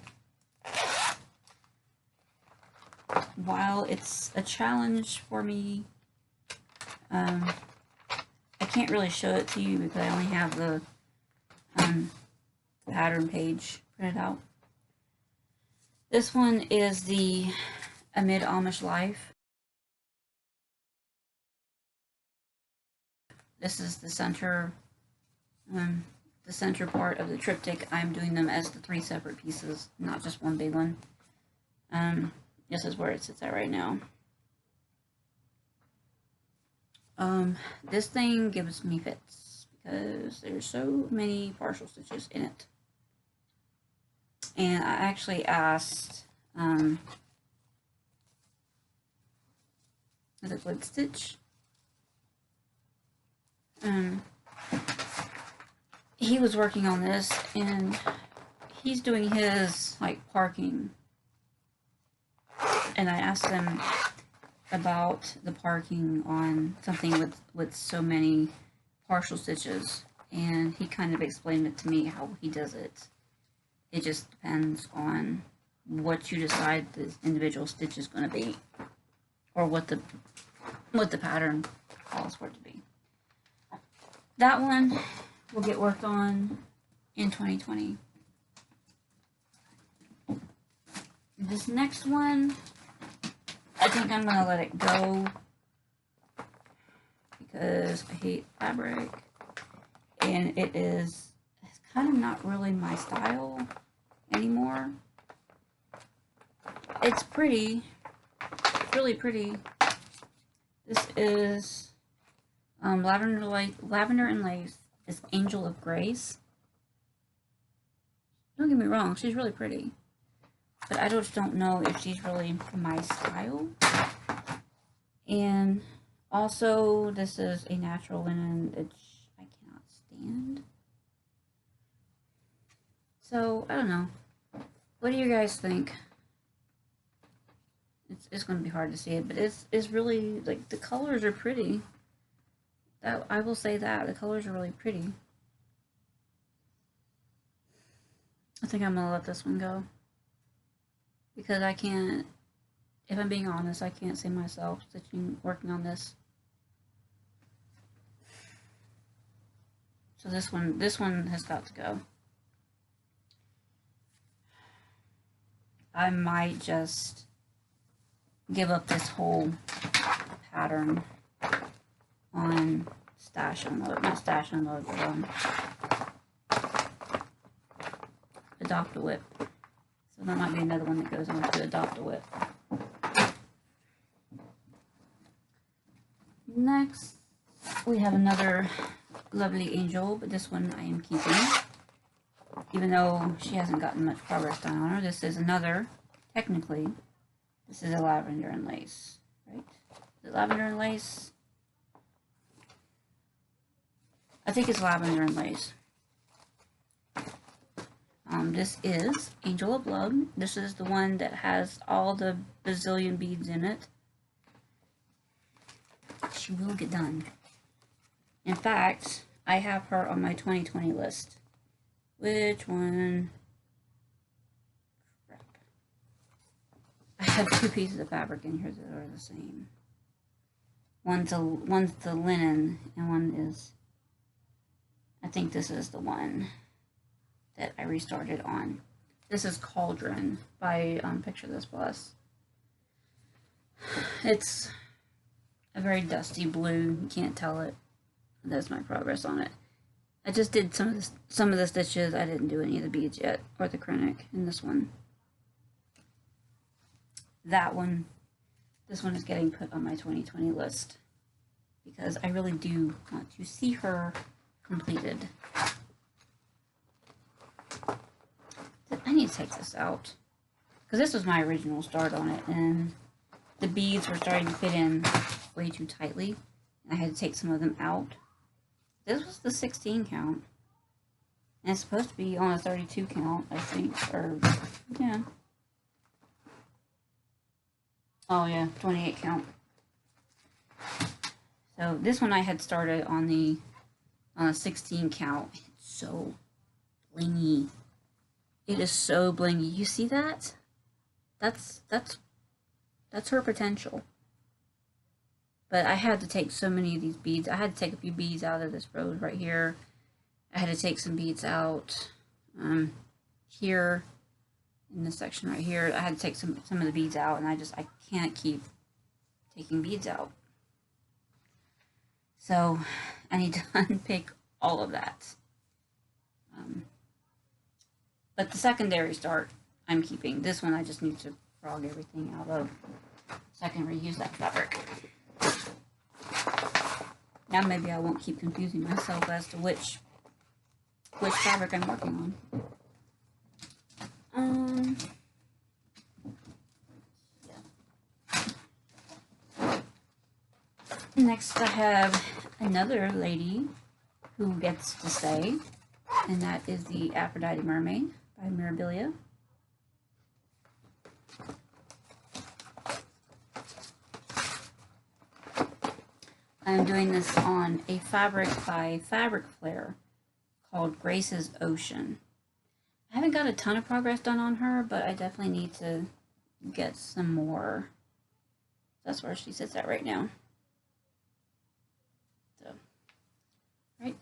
while it's a challenge for me, I can't really show it to you because I only have the pattern page printed out. This one is the Amid Amish Life. This is the center part of the triptych. I'm doing them as the 3 separate pieces, not just one big one. This is where it sits at right now. This thing gives me fits because there's so many partial stitches in it. And I actually asked, is it Stich? He was working on this, and he's doing his, like, parking. And I asked him about the parking on something with so many partial stitches, and he kind of explained it to me how he does it. It just depends on what you decide the individual stitch is going to be, or what the pattern calls for it to be. That one will get worked on in 2020. This next one, I think I'm going to let it go because I hate fabric, and it's kind of not really my style anymore. It's pretty, really pretty. This is Lavender and Lace is Angel of Grace. Don't get me wrong, she's really pretty, but I just don't know if she's really my style. And also, this is a natural linen that I cannot stand. So, I don't know. What do you guys think? It's going to be hard to see it, but it's really, like, the colors are pretty. I will say that. The colors are really pretty. I think I'm going to let this one go. Because I can't, if I'm being honest, I can't see myself working on this. So this one has got to go. I might just give up this whole pattern on Stash Unload, not Stash Unload, but Adopt a Whip. So there might be another one that goes on to Adopt a Whip. Next, we have another lovely angel, but this one I am keeping. Even though she hasn't gotten much progress done on her. This is another, technically, this is a Lavender and Lace, right? The Lavender and Lace. I think it's Lavender and Lace. This is Angel of Love. This is the one that has all the bazillion beads in it. She will get done. In fact, I have her on my 2020 list. Which one? Crap. I have 2 pieces of fabric in here that are the same. One's the linen, and one is, I think this is the one that I restarted on. This is Cauldron by Picture This Plus. It's a very dusty blue. You can't tell it. That's my progress on it. I just did some of the stitches. I didn't do any of the beads yet, or the Krennic in this one. That one, this one is getting put on my 2020 list because I really do want to see her completed. I need to take this out because this was my original start on it, and the beads were starting to fit in way too tightly. I had to take some of them out. This was the 16 count. And it's supposed to be on a 32 count, I think. Or, yeah. Oh, yeah, 28 count. So this one I had started on a 16 count. It's so blingy. It is so blingy. You see that? That's her potential. But I had to take so many of these beads. I had to take a few beads out of this rose right here. I had to take some beads out here in this section right here. I had to take some of the beads out, and I can't keep taking beads out. So I need to unpick all of that. But the secondary start I'm keeping. This one I just need to frog everything out of so I can reuse that fabric. Now maybe I won't keep confusing myself as to which fabric I'm working on. Next I have another lady who gets to stay, and that is the Aphrodite Mermaid by Mirabilia. I'm doing this on a fabric by Fabric Flare called Grace's Ocean. I haven't got a ton of progress done on her, but I definitely need to get some more. That's where she sits at right now. So, right?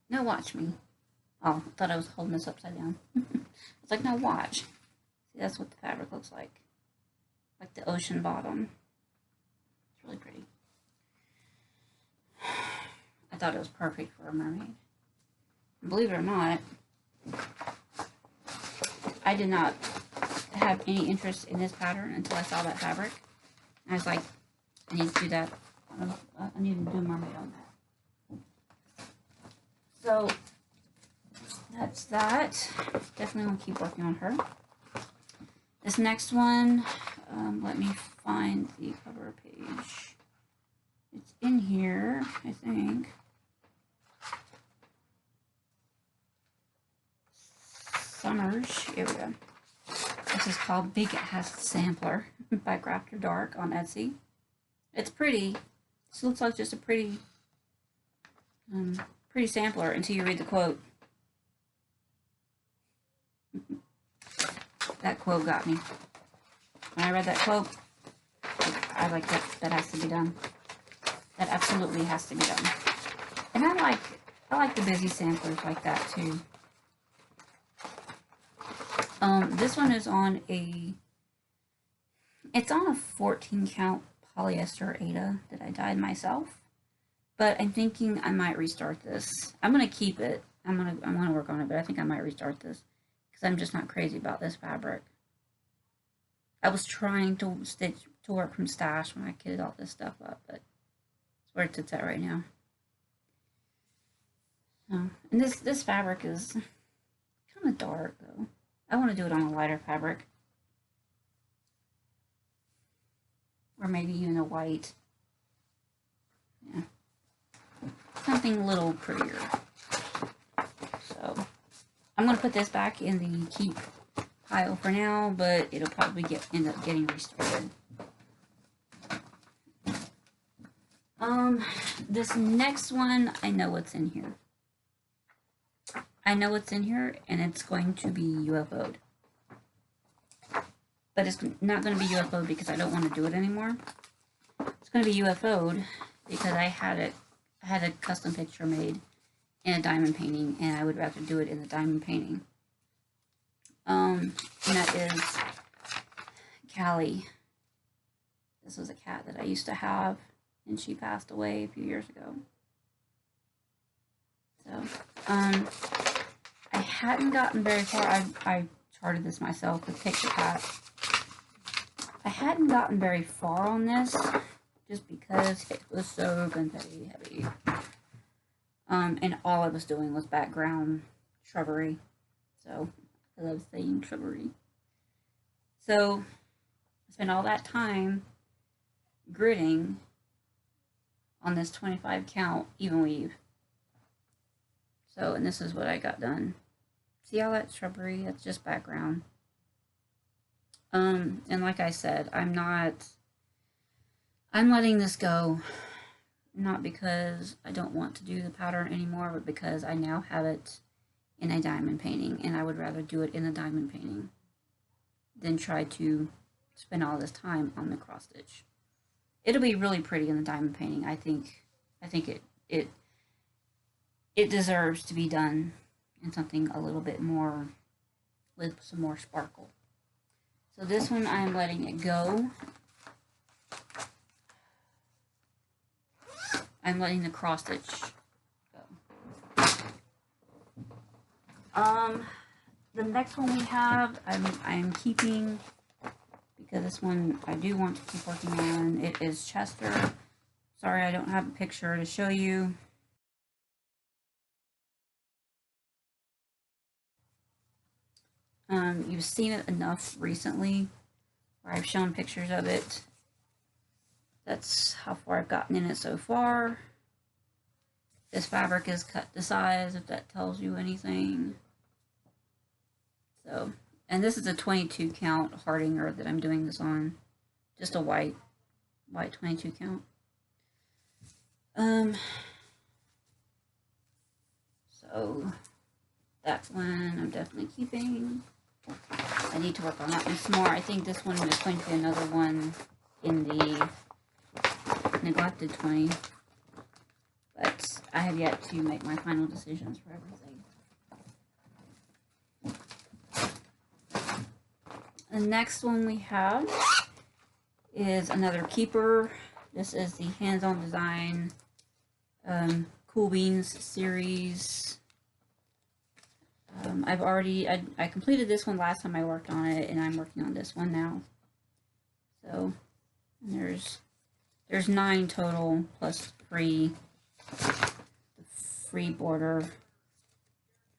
Now watch me. Oh, I thought I was holding this upside down. It's like, now watch. See, that's what the fabric looks like. Like the ocean bottom. It's really pretty. I thought it was perfect for a mermaid. Believe it or not, I did not have any interest in this pattern until I saw that fabric. And I was like, I need to do that. I need to do a mermaid on that. So that's that. Definitely want to keep working on her. This next one, let me find the cover page. It's in here, I think. Summers. Here we go. This is called Big Ass Sampler by Crafter Dark on Etsy. It's pretty. This looks like just a pretty sampler until you read the quote. That quote got me. When I read that quote, I like that. That has to be done. That absolutely has to be done. And I like the busy samplers like that too. This one is on it's on a 14 count polyester Aida that I dyed myself, but I'm thinking I might restart this. I'm gonna keep it. I'm gonna work on it, but I think I might restart this because I'm just not crazy about this fabric. I was trying to work from stash when I kitted all this stuff up, but it's where it's at right now. And this fabric is kind of dark though. I want to do it on a lighter fabric. Or maybe even a white. Yeah. Something a little prettier. So, I'm going to put this back in the keep pile for now, but it'll probably end up getting restarted. This next one, I know what's in here. I know what's in here, and it's going to be UFO'd. But it's not going to be UFO'd because I don't want to do it anymore. It's going to be UFO'd because I had a custom picture made in a diamond painting, and I would rather do it in the diamond painting. And that is Callie. This was a cat that I used to have, and she passed away a few years ago. So, I hadn't gotten very far. I charted this myself with Picture Cat. I hadn't gotten very far on this just because it was so confetti heavy. And all I was doing was background shrubbery. So, I love saying shrubbery. So, I spent all that time gridding on this 25 count even weave. So, and this is what I got done. See all that shrubbery? That's just background. And like I said, I'm letting this go, not because I don't want to do the pattern anymore, but because I now have it in a diamond painting, and I would rather do it in a diamond painting than try to spend all this time on the cross stitch. It'll be really pretty in the diamond painting. I think it deserves to be done in something a little bit more, with some more sparkle. So this one I'm letting it go. I'm letting the cross stitch go. The next one we have, I'm keeping, because this one I do want to keep working on. It is Chester. Sorry, I don't have a picture to show you. You've seen it enough recently where I've shown pictures of it. That's how far I've gotten in it so far. This fabric is cut to size, if that tells you anything. So, and this is a 22 count Hardinger that I'm doing this on. Just a white 22 count. So that one I'm definitely keeping. I need to work on that one some more. I think this one is going to be another one in the neglected 20. But I have yet to make my final decisions for everything. The next one we have is another keeper. This is the Hands-On Design Cool Beans series. I completed this one last time I worked on it, and I'm working on this one now. So there's 9 total plus the free border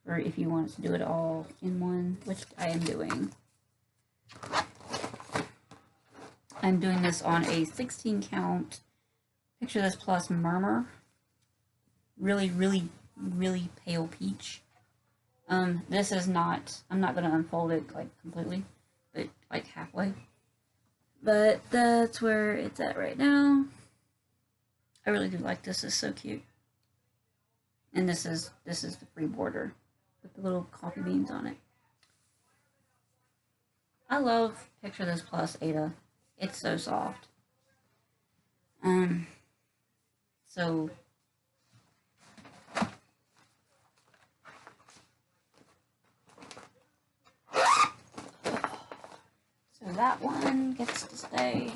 for if you want to do it all in one, which I am doing. I'm doing this on a 16 count Picture This Plus Murmur. Really, really, really pale peach. This is not, I'm not going to unfold it like completely, but like halfway. But that's where it's at right now. I really do like this. It's so cute. And this is the free border with the little coffee beans on it. I love Picture This Plus Ada. It's so soft. So that one gets to stay.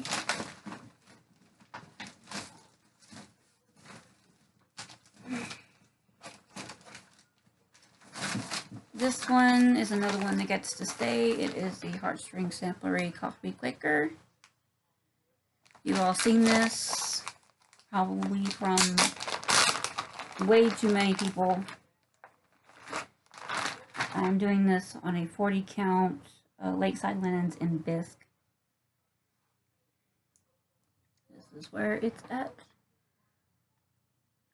This one is another one that gets to stay. It is the Heartstring Samplery Coffee Quaker. You've all seen this, probably from way too many people. I'm doing this on a 40 count Lakeside Linens in bisque. This is where it's at.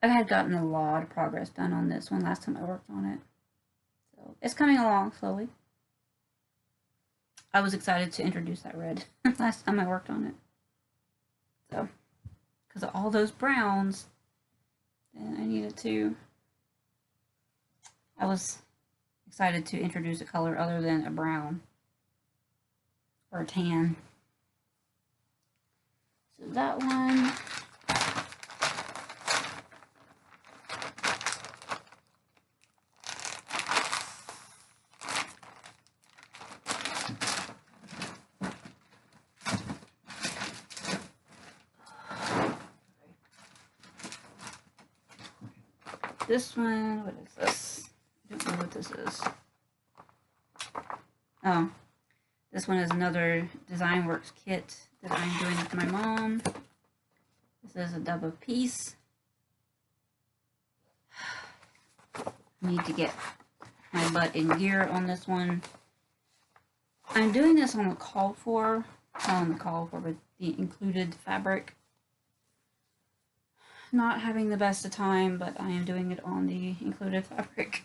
I had gotten a lot of progress done on this one last time I worked on it. So it's coming along slowly. I was excited to introduce that red last time I worked on it. So, because of all those browns, then I needed to. I was excited to introduce a color other than a brown or a tan. So that one. This one, what is this? I don't know what this is. Oh, this one is another Design Works kit that I'm doing with my mom. This is a Dove of Peace. I need to get my butt in gear on this one. I'm doing this on the call for, not on the call for, but the included fabric. not having the best of time, but I am doing it on the included fabric.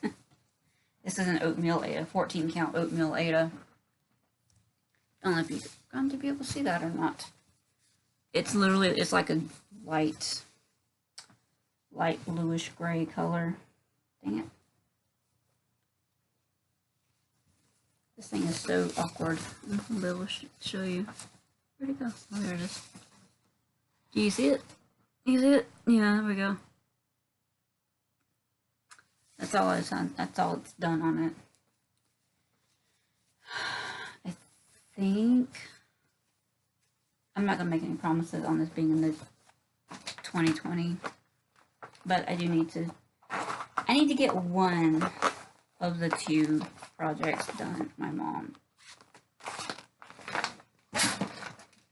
This is an oatmeal Ada, 14 count oatmeal Ada. I don't know if you're going to be able to see that or not. It's literally, it's like a light bluish gray color. Dang it. This thing is so awkward. I'm going to be able to show you. Where'd it go? Oh, there it is. Do you see it? You see it? Yeah, there we go. That's all it's done. That's all it's done on it. I think I'm not gonna make any promises on this being in the 2020, but I do need to. I need to get one of the two projects done with my mom.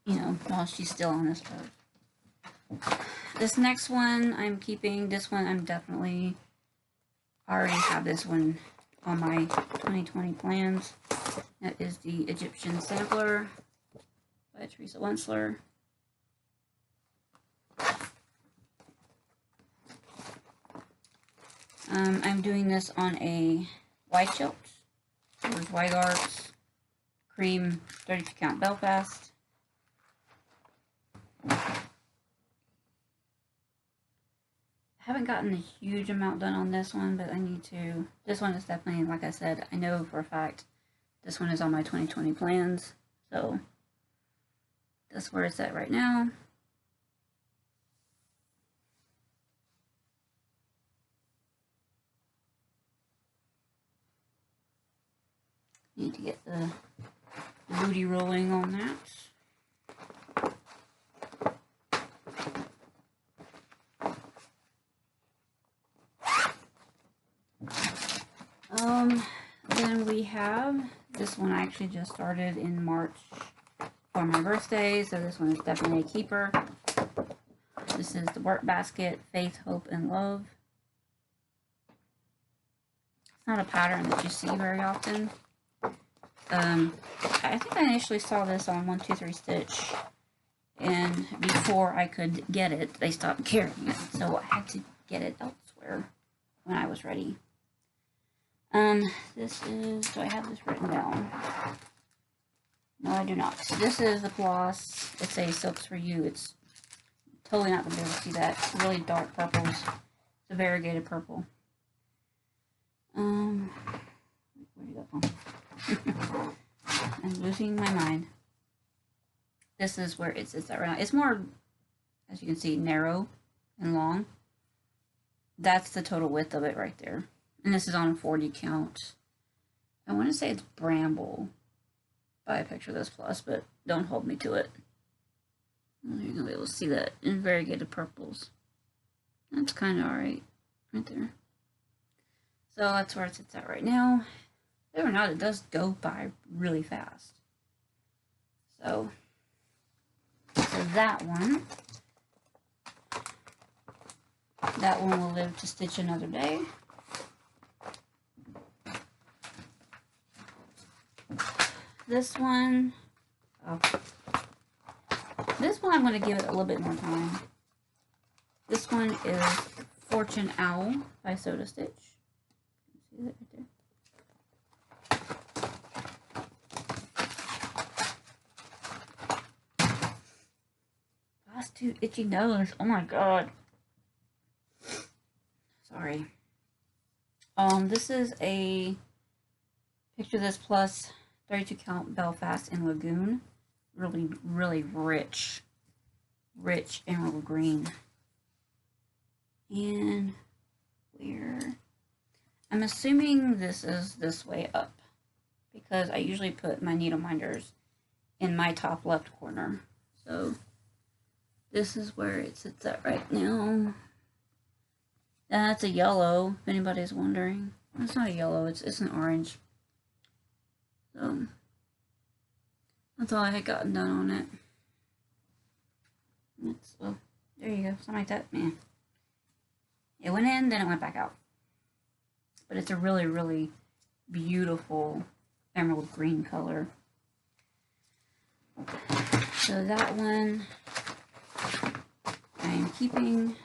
You know, while she's still on this earth. This next one I'm keeping. This one I'm definitely. I already have this one on my 2020 plans. That is the Egyptian Sampler by Teresa Wensler. I'm doing this on a white quilt. There's white arts, cream, 32 count Belfast. Haven't gotten a huge amount done on this one, but I need to. This one is definitely, like I said, I know for a fact this one is on my 2020 plans, so that's where it's at right now. Need to get the booty rolling on that. Then we have this one. I actually just started in March for my birthday, so this one is definitely a keeper. This is the Work Basket, Faith, Hope, and Love. It's not a pattern that you see very often. I think I initially saw this on 123 Stitch, and before I could get it, they stopped carrying it, so I had to get it elsewhere when I was ready. This is, do I have this written down? No, I do not. This is the Floss. It's a Silks for You. It's totally not going to be able to see that. It's really dark purples. It's a variegated purple. Where'd you go? I'm losing my mind. This is where it sits at right now. It's more, as you can see, narrow and long. That's the total width of it right there. And this is on a 40 count. I want to say it's Bramble by a picture of this plus, but don't hold me to it. You're going to be able to see that in variegated purples. That's kind of alright right there. So that's where it sits at right now. Believe it or not, it does go by really fast. So that one will live to stitch another day. This one, I'm going to give it a little bit more time. This one is Fortune Owl by Soda Stitch. See that right there? Last two itchy nose. Oh my god. Sorry. This is a picture of this plus 32 count Belfast and Lagoon. Really, really rich emerald green. And where? I'm assuming this is this way up because I usually put my needle minders in my top left corner. So this is where it sits at right now. That's a yellow, if anybody's wondering. It's not a yellow, it's an orange. So that's all I had gotten done on it. Oh, there you go, something like that, man. It went in, then it went back out. But it's a really, really beautiful emerald green color. So that one I am keeping.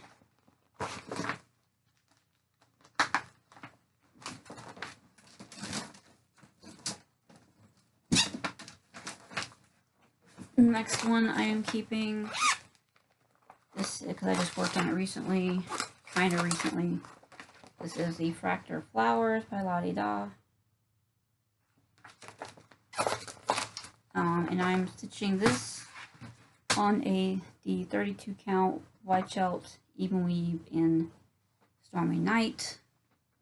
Next one I am keeping this because I just worked on it recently, kind of recently. This is the Fraktur Flowers by La Di Da. And I'm stitching this on the 32 count white shells even weave in Stormy Night,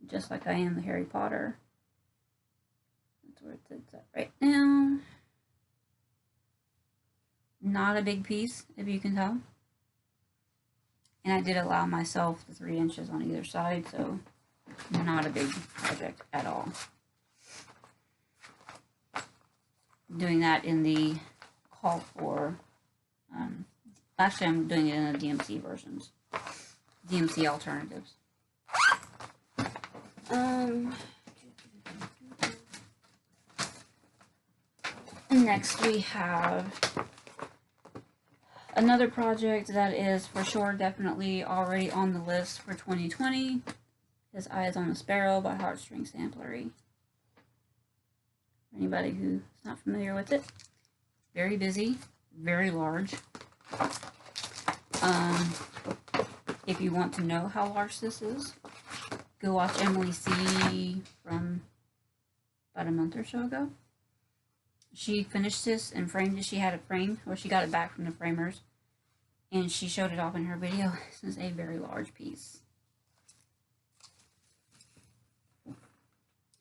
just like I am the Harry Potter. That's where it's at right now. Not a big piece, if you can tell. And I did allow myself the 3 inches on either side, so not a big project at all. Doing that in the call for, actually I'm doing it in the DMC versions, DMC alternatives. Next we have another project that is for sure definitely already on the list for 2020. His Eyes on a Sparrow by Heartstring Samplery. Anybody who's not familiar with it, very busy, very large. If you want to know how large this is, go watch Emily C from about a month or so ago. She finished this and framed it. She had it framed, or she got it back from the framers, and she showed it off in her video. This is a very large piece.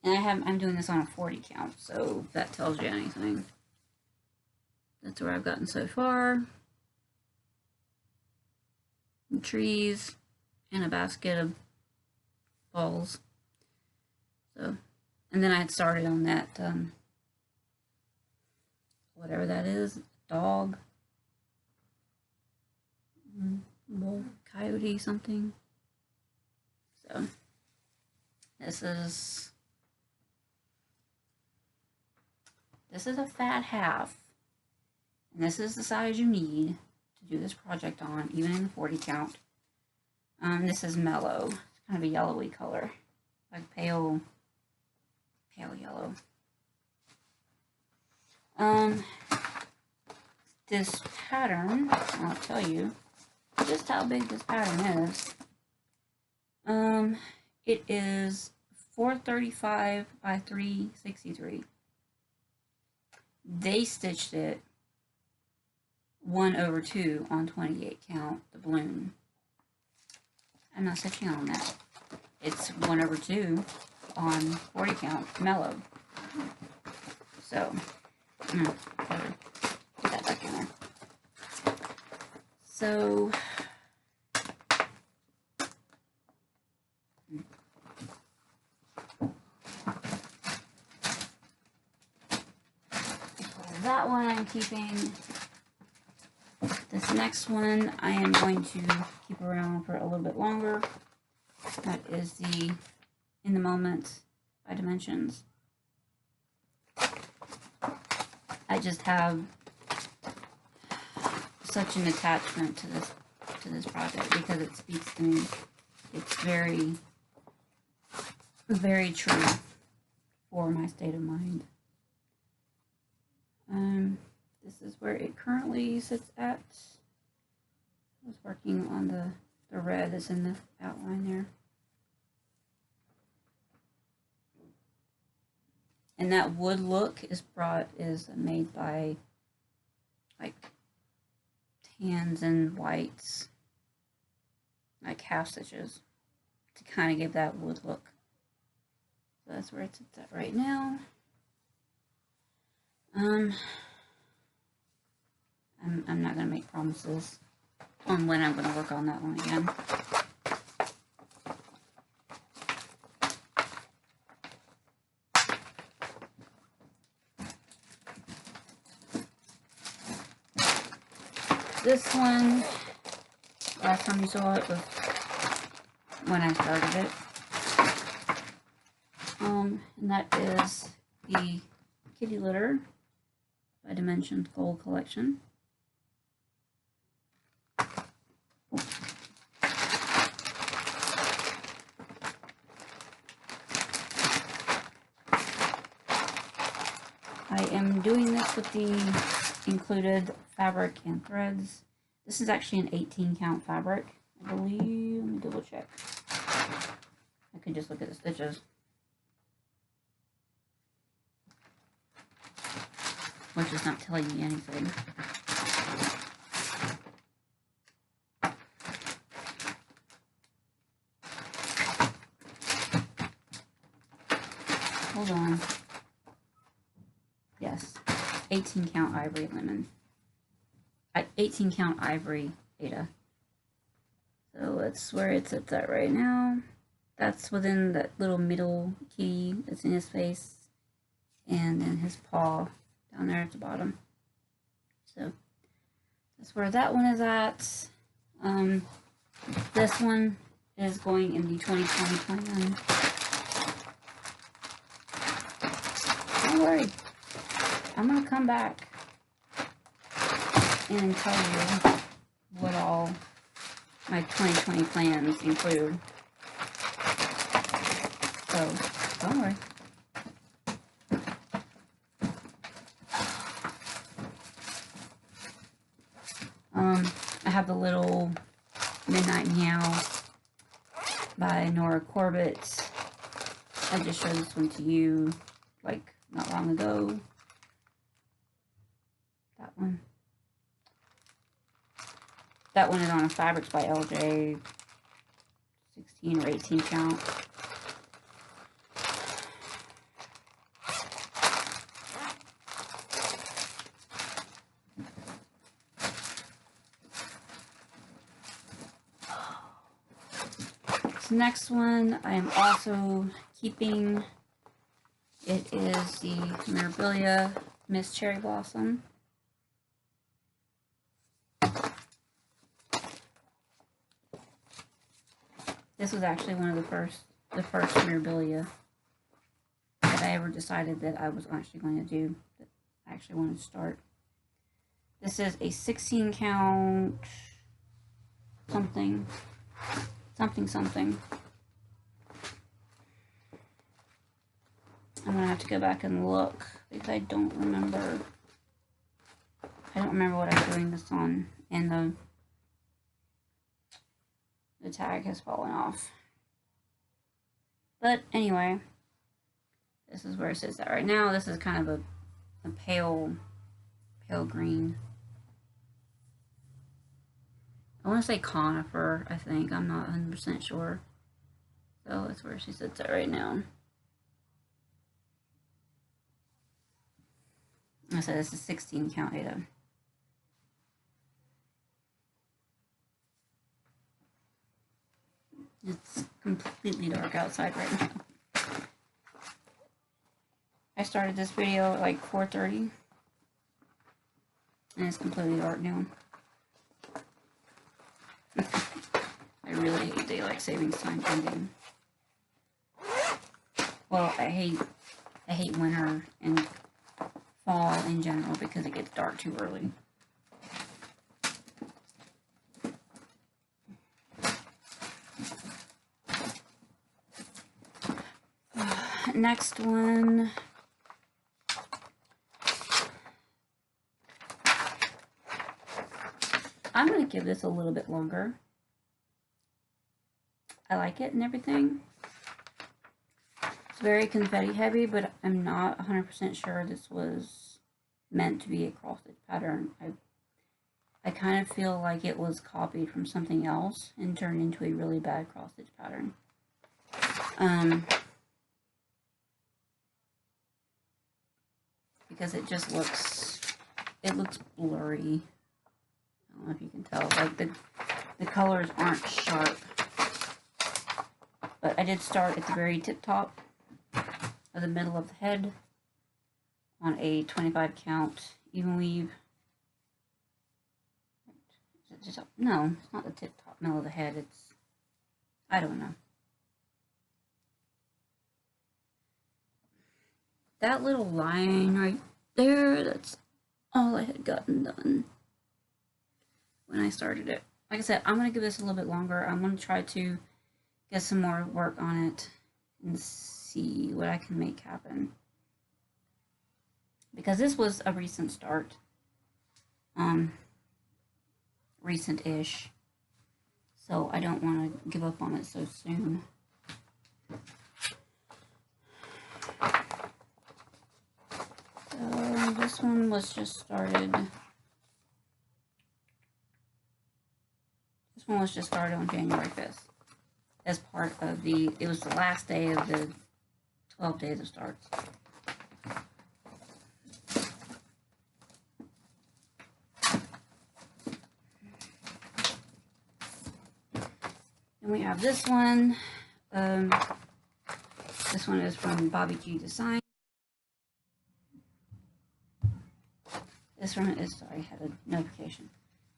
And I'm doing this on a 40 count, so if that tells you anything. That's where I've gotten so far. And trees and a basket of balls. So, and then I had started on that, whatever that is, dog, wolf, coyote, something. So, this is a fat half, and this is the size you need to do this project on, even in the 40 count. This is mellow. It's kind of a yellowy color, like pale yellow. This pattern, I'll tell you just how big this pattern is. It is 435 by 363. They stitched it 1/2 on 28 count, the balloon. I'm not stitching on that. It's 1/2 on 40 count, mellow. So, I'm gonna put that back in there. So, that one I'm keeping. This next one I am going to keep around for a little bit longer. That is the In the Moment by Dimensions. I just have such an attachment to this project because it speaks to me. It's very, very true for my state of mind. This is where it currently sits at. I was working on the red that's in the outline there. And that wood look is made by like tans and whites, like half stitches, to kind of give that wood look. So that's where it's at right now. I'm not going to make promises on when I'm going to work on that one again. This one, last time you saw it was when I started it. And that is the Kitty Litter by Dimensions Gold Collection. I am doing this with the included fabric and threads. This is actually an 18 count fabric, I believe. Let me double check. I can just look at the stitches, which is not telling me anything. Hold on. Yes, 18 count ivory lemon. 18 count ivory Ada. So that's where it's at right now. That's within that little middle key that's in his face, and then his paw down there at the bottom. So that's where that one is at. This one is going in the 2020 plan. Don't worry, I'm gonna come back and tell you what all my 2020 plans include. So don't worry. I have the little Midnight Meow by Nora Corbett. I just showed this one to you like not long ago. That one. That one is on a Fabrics by LJ, 16 or 18 count. This next one I am also keeping. It is the Mirabilia Miss Cherry Blossom. This was actually one of the first Mirabilia that I ever decided that I was actually going to do, that I actually wanted to start. This is a 16 count something. I'm gonna have to go back and look because I don't remember. I don't remember what I'm doing this on, and the tag has fallen off. But anyway, this is where it sits at right now. This is kind of a pale green. I want to say conifer, I think. I'm not 100% sure. So that's where she sits at right now. I said this is 16 count Ada. It's completely dark outside right now. I started this video at like 4:30, and it's completely dark now. I really hate daylight savings time ending. Well, I hate winter and fall in general because it gets dark too early. Next one. I'm going to give this a little bit longer. I like it and everything. It's very confetti heavy, but I'm not 100% sure this was meant to be a cross stitch pattern. I kind of feel like it was copied from something else and turned into a really bad cross stitch pattern. Because it just looks blurry. I don't know if you can tell, like the colors aren't sharp. But I did start at the very tip top of the middle of the head on a 25 count even weave. No, it's not the tip top middle of the head, it's, I don't know. That little line right there, that's all I had gotten done when I started it. Like I said, I'm going to give this a little bit longer. I'm going to try to get some more work on it and see what I can make happen. Because this was a recent start. recent-ish. So I don't want to give up on it so soon. So this one was just started. This one was just started on January 5th. As part of the, it was the last day of the 12 days of starts. And we have this one. This one is from Bobby G Design. This one is, sorry, I had a notification.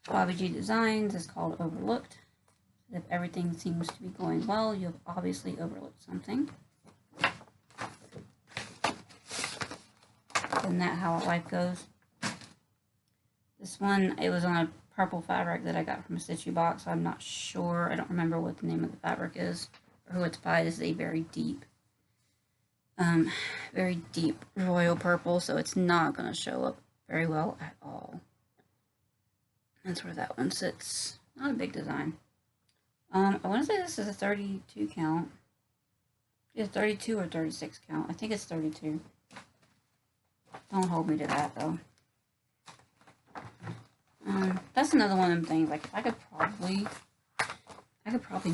Bobby G Designs is called Overlooked. If everything seems to be going well, you have obviously overlooked something. Isn't that how life goes? This one, it was on a purple fabric that I got from a Stitchy box. I'm not sure. I don't remember what the name of the fabric is or who it's by. This is a very deep royal purple, so it's not going to show up very well at all. That's where that one sits. Not a big design. I want to say this is a 32 count. It's 32 or 36 count. I think it's 32. Don't hold me to that though. That's another one of them things. Like I could probably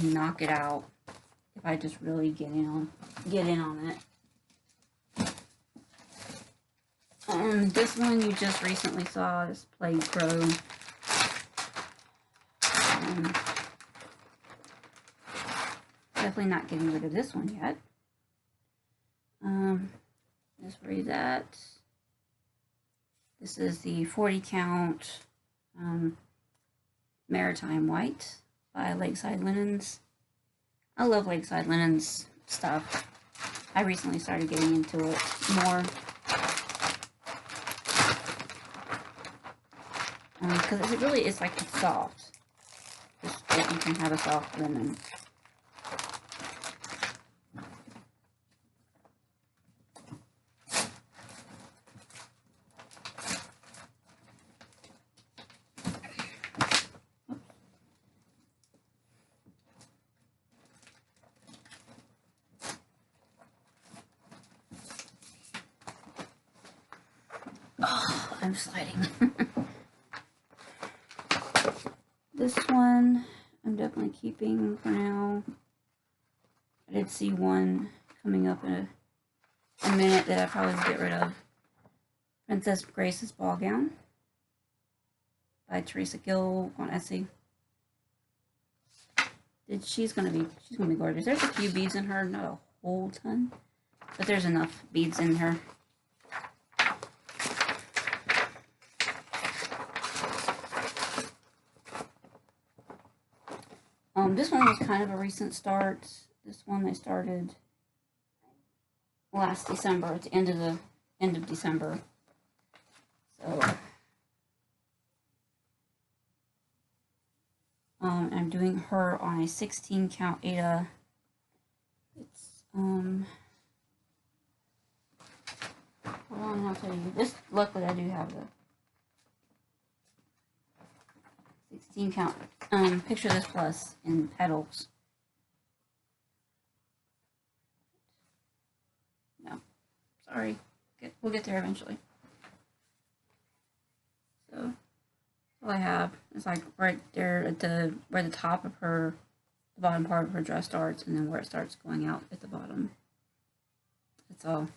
knock it out if I just really get in on it. This one you just recently saw, this Plague Crow. Definitely not getting rid of this one yet. Let's read that. This is the 40 count Maritime White by Lakeside Linens. I love Lakeside Linens stuff. I recently started getting into it more. Because it really is like it's soft. Just like you can have a soft linen. Oh, I'm sliding. This one I'm definitely keeping for now. I did see one coming up in a minute that I probably will get rid of. Princess Grace's Ball Gown by Teresa Gill on Etsy. She's gonna be gorgeous. There's a few beads in her, not a whole ton, but there's enough beads in her. This one was kind of a recent start. This one I started last December, at the end of December. So I'm doing her on a 16 count Ada. It's hold on, I'll tell you. This, luckily I do have the 16 count. Picture this plus in petals. No, sorry. We'll get there eventually. So all I have is like right there at where the top of the bottom part of her dress starts, and then where it starts going out at the bottom. That's all.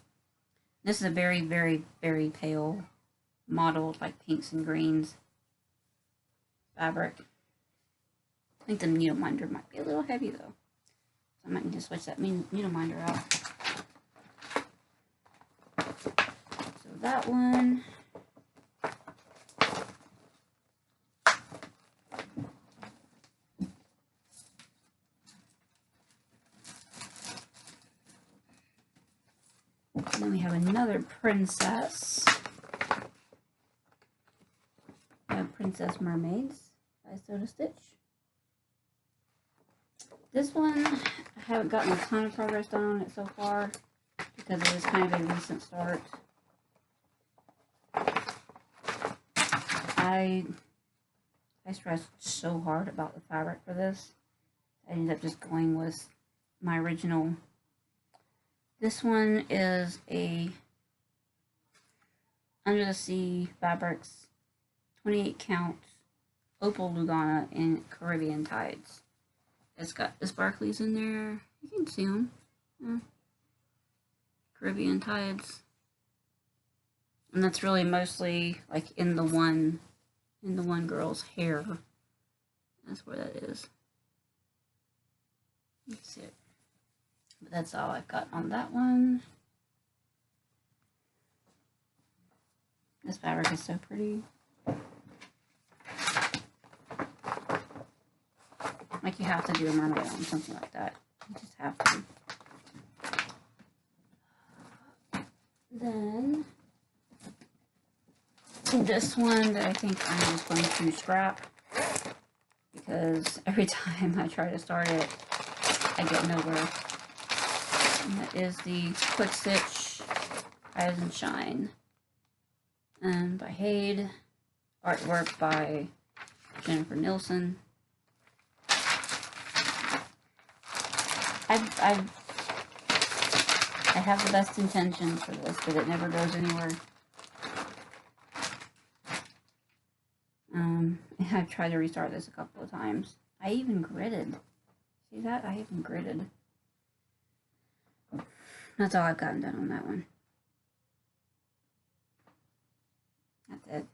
This is a very, very, very pale, mottled like pinks and greens fabric. I think the needle minder might be a little heavy though, so I might need to switch that needle minder out. So that one. And then we have another princess. We have Princess Mermaids by Stich. This one, I haven't gotten a ton of progress done on it so far because it was kind of a recent start. I stressed so hard about the fabric for this. I ended up just going with my original. This one is a Under the Sea Fabrics 28 count Opal Lugana in Caribbean Tides. It's got the sparklies in there. You can see them. Yeah. Caribbean Tides. And that's really mostly like in the one girl's hair. That's where that is. You can see it. But that's all I've got on that one. This fabric is so pretty. Like you have to do a mermaid on something like that. You just have to. Then this one that I think I'm just going to scrap because every time I try to start it, I get nowhere. And that is the Quick Stitch Rise and Shine. And by Hade, artwork by Jennifer Nilsson. I have the best intentions for this, but it never goes anywhere. I've tried to restart this a couple of times. I even gridded. See that? I even gridded. That's all I've gotten done on that one. That's it.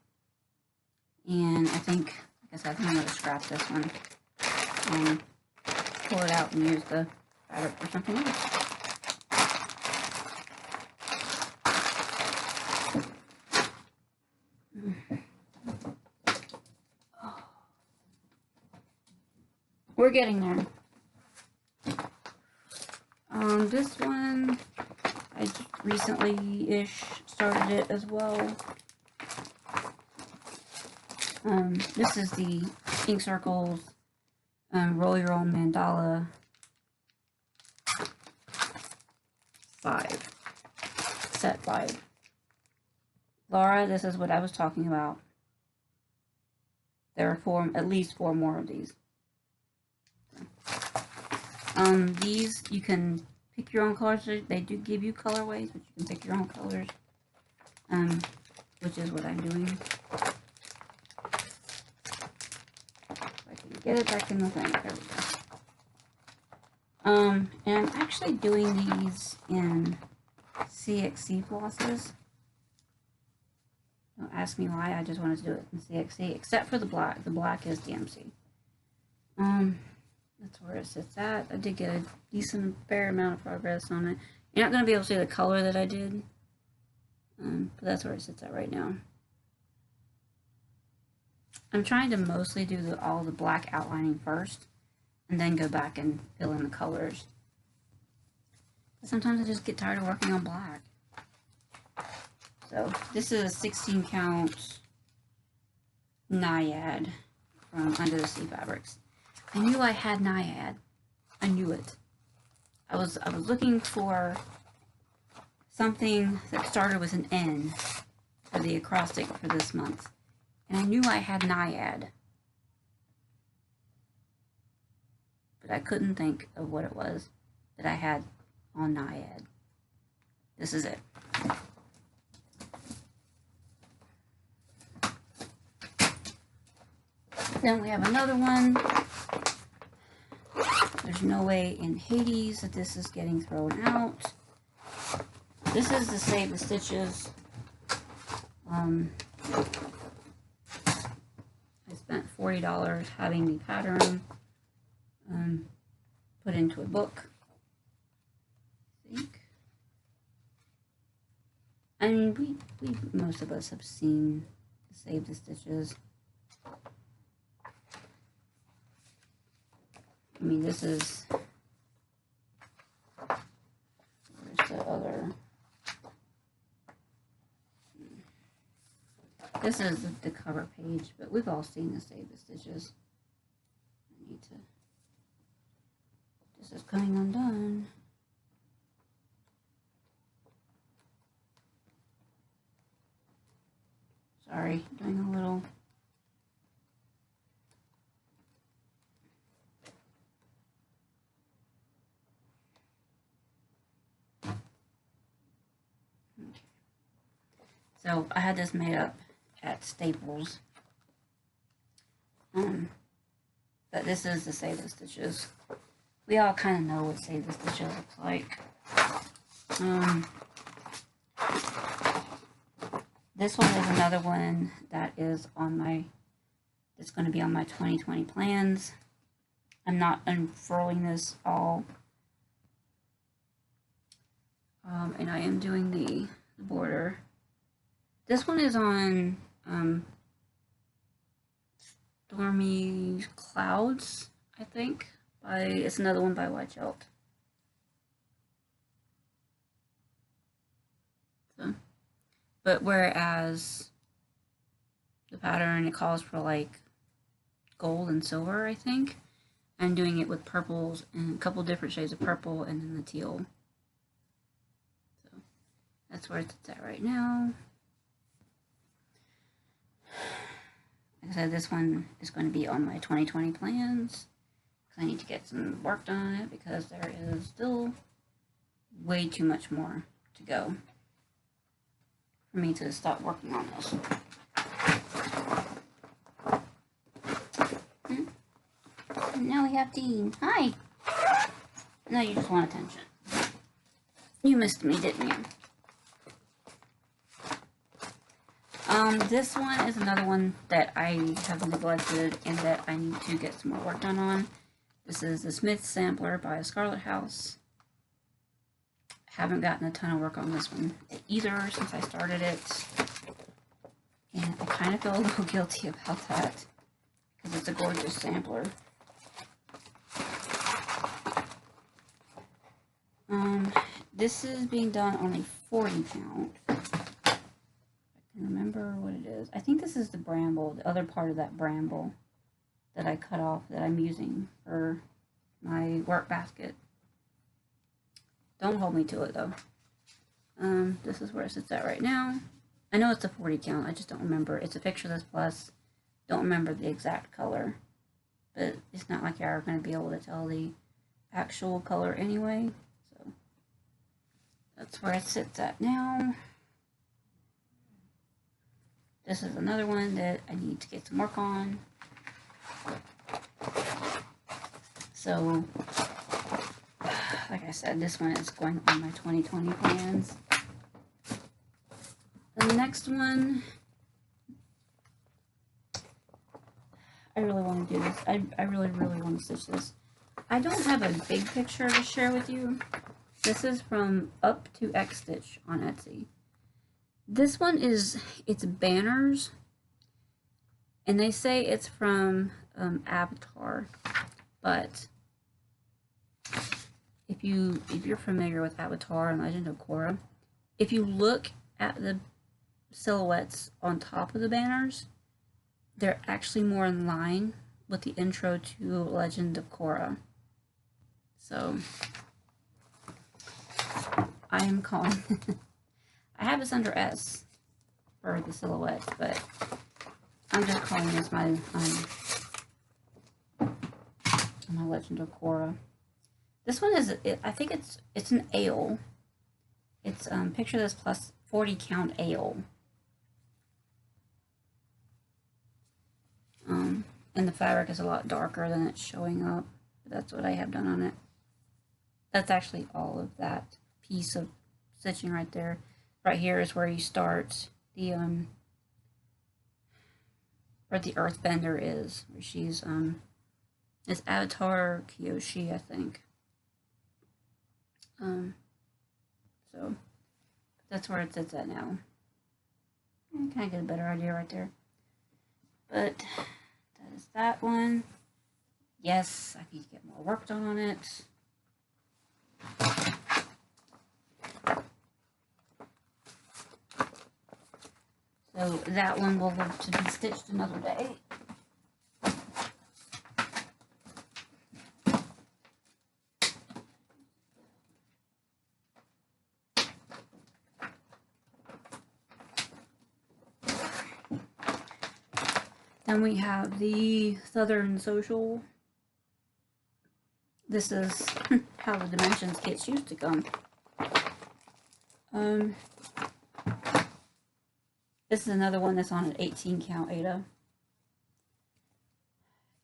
And I think, like I said, I think I'm going to scrap this one and pull it out and use the fabric for something else. We're getting there. This one, I recently-ish started it as well. This is the Ink Circles Roll Your Own Mandala 5. Set 5. Laura, this is what I was talking about. There are at least 4 more of these. These, you can pick your own colors. They do give you colorways, but you can pick your own colors. Which is what I'm doing. If I can get it back in the thing. There we go. And I'm actually doing these in CXC flosses. Don't ask me why, I just wanted to do it in CXC, except for the black. The black is DMC. That's where it sits at. I did get a fair amount of progress on it. You're not going to be able to see the color that I did, but that's where it sits at right now. I'm trying to mostly do all the black outlining first, and then go back and fill in the colors. But sometimes I just get tired of working on black. So this is a 16 count Naiad from Under the Sea Fabrics. I knew I had Naiad. I knew it. I was looking for something that started with an N for the acrostic for this month. And I knew I had Naiad. But I couldn't think of what it was that I had on Naiad. This is it. Then we have another one. There's no way in Hades that this is getting thrown out. This is the Save the Stitches. I spent $40 having the pattern put into a book. I think. I mean, most of us have seen the Save the Stitches. I mean, this is, where's the other, this is the cover page, but we've all seen the Save the Stitches. I need to, this is coming undone. Sorry, doing a little So I had this made up at Staples. But this is the Save the Stitches. We all kind of know what Save the Stitches looks like. This one is another one that is on my, it's going to be on my 2020 plans. I'm not unfurling this all. And I am doing the border. This one is on Stormy Clouds, I think. It's another one by White Chelt. So, but whereas the pattern, it calls for like gold and silver, I think. I'm doing it with purples and a couple different shades of purple and then the teal. So that's where it's at right now. Like I said, this one is going to be on my 2020 plans. I need to get some work done on it because there is still way too much more to go for me to stop working on this. And now we have Dean. Hi! No, you just want attention. You missed me, didn't you? This one is another one that I have neglected and that I need to get some more work done on. This is the LAN Sampler by Scarlet House. Haven't gotten a ton of work on this one either since I started it. And I kind of feel a little guilty about that because it's a gorgeous sampler. This is being done on a 40 count. I can remember what it is. I think this is the bramble, the other part of that bramble that I cut off that I'm using for my work basket. Don't hold me to it though. This is where it sits at right now. I know it's a 40 count, I just don't remember. It's a Pictureless Plus. Don't remember the exact color. But it's not like you're going to be able to tell the actual color anyway. So that's where it sits at now. This is another one that I need to get some work on. So, like I said, this one is going on my 2020 plans. The next one, I really want to do this. I really want to stitch this. I don't have a big picture to share with you. This is from Up to X Stitch on Etsy. This one is, it's banners, and they say it's from Avatar, but if you're familiar with Avatar and Legend of Korra, if you look at the silhouettes on top of the banners, they're actually more in line with the intro to Legend of Korra. So I am calling I have this under S for the silhouette, but I'm just calling this my Legend of Korra. This one is, I think it's an ale. It's Pictureless Plus 40 count ale. And the fabric is a lot darker than it's showing up. But that's what I have done on it. That's actually all of that piece of stitching right there. Right here is where you start the where the earthbender is, where she's it's Avatar Kyoshi, I think. So that's where it sits at now. You kind of get a better idea right there. But that is that one. Yes, I need to get more work done on it. So that one will live to be stitched another day. Then we have the Southern Social. This is how the Dimensions kits used to come. This is another one that's on an 18 count Ada.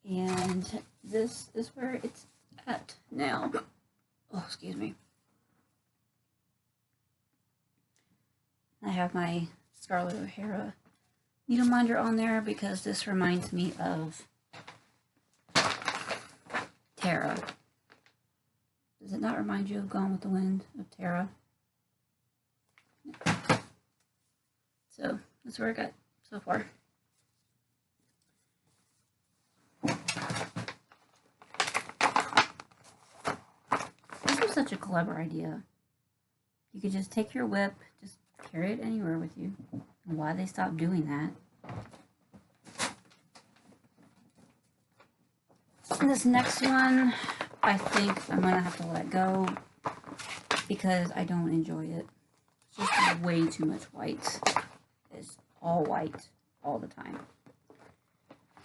And this is where it's at now. Oh, excuse me. I have my Scarlet O'Hara needle minder on there because this reminds me of Tara. Does it not remind you of Gone with the Wind, of Tara? So, that's where I got so far. This was such a clever idea. You could just take your whip, just carry it anywhere with you. And why they stopped doing that? And this next one, I think I'm going to have to let go because I don't enjoy it. It's just way too much white. It's all white all the time.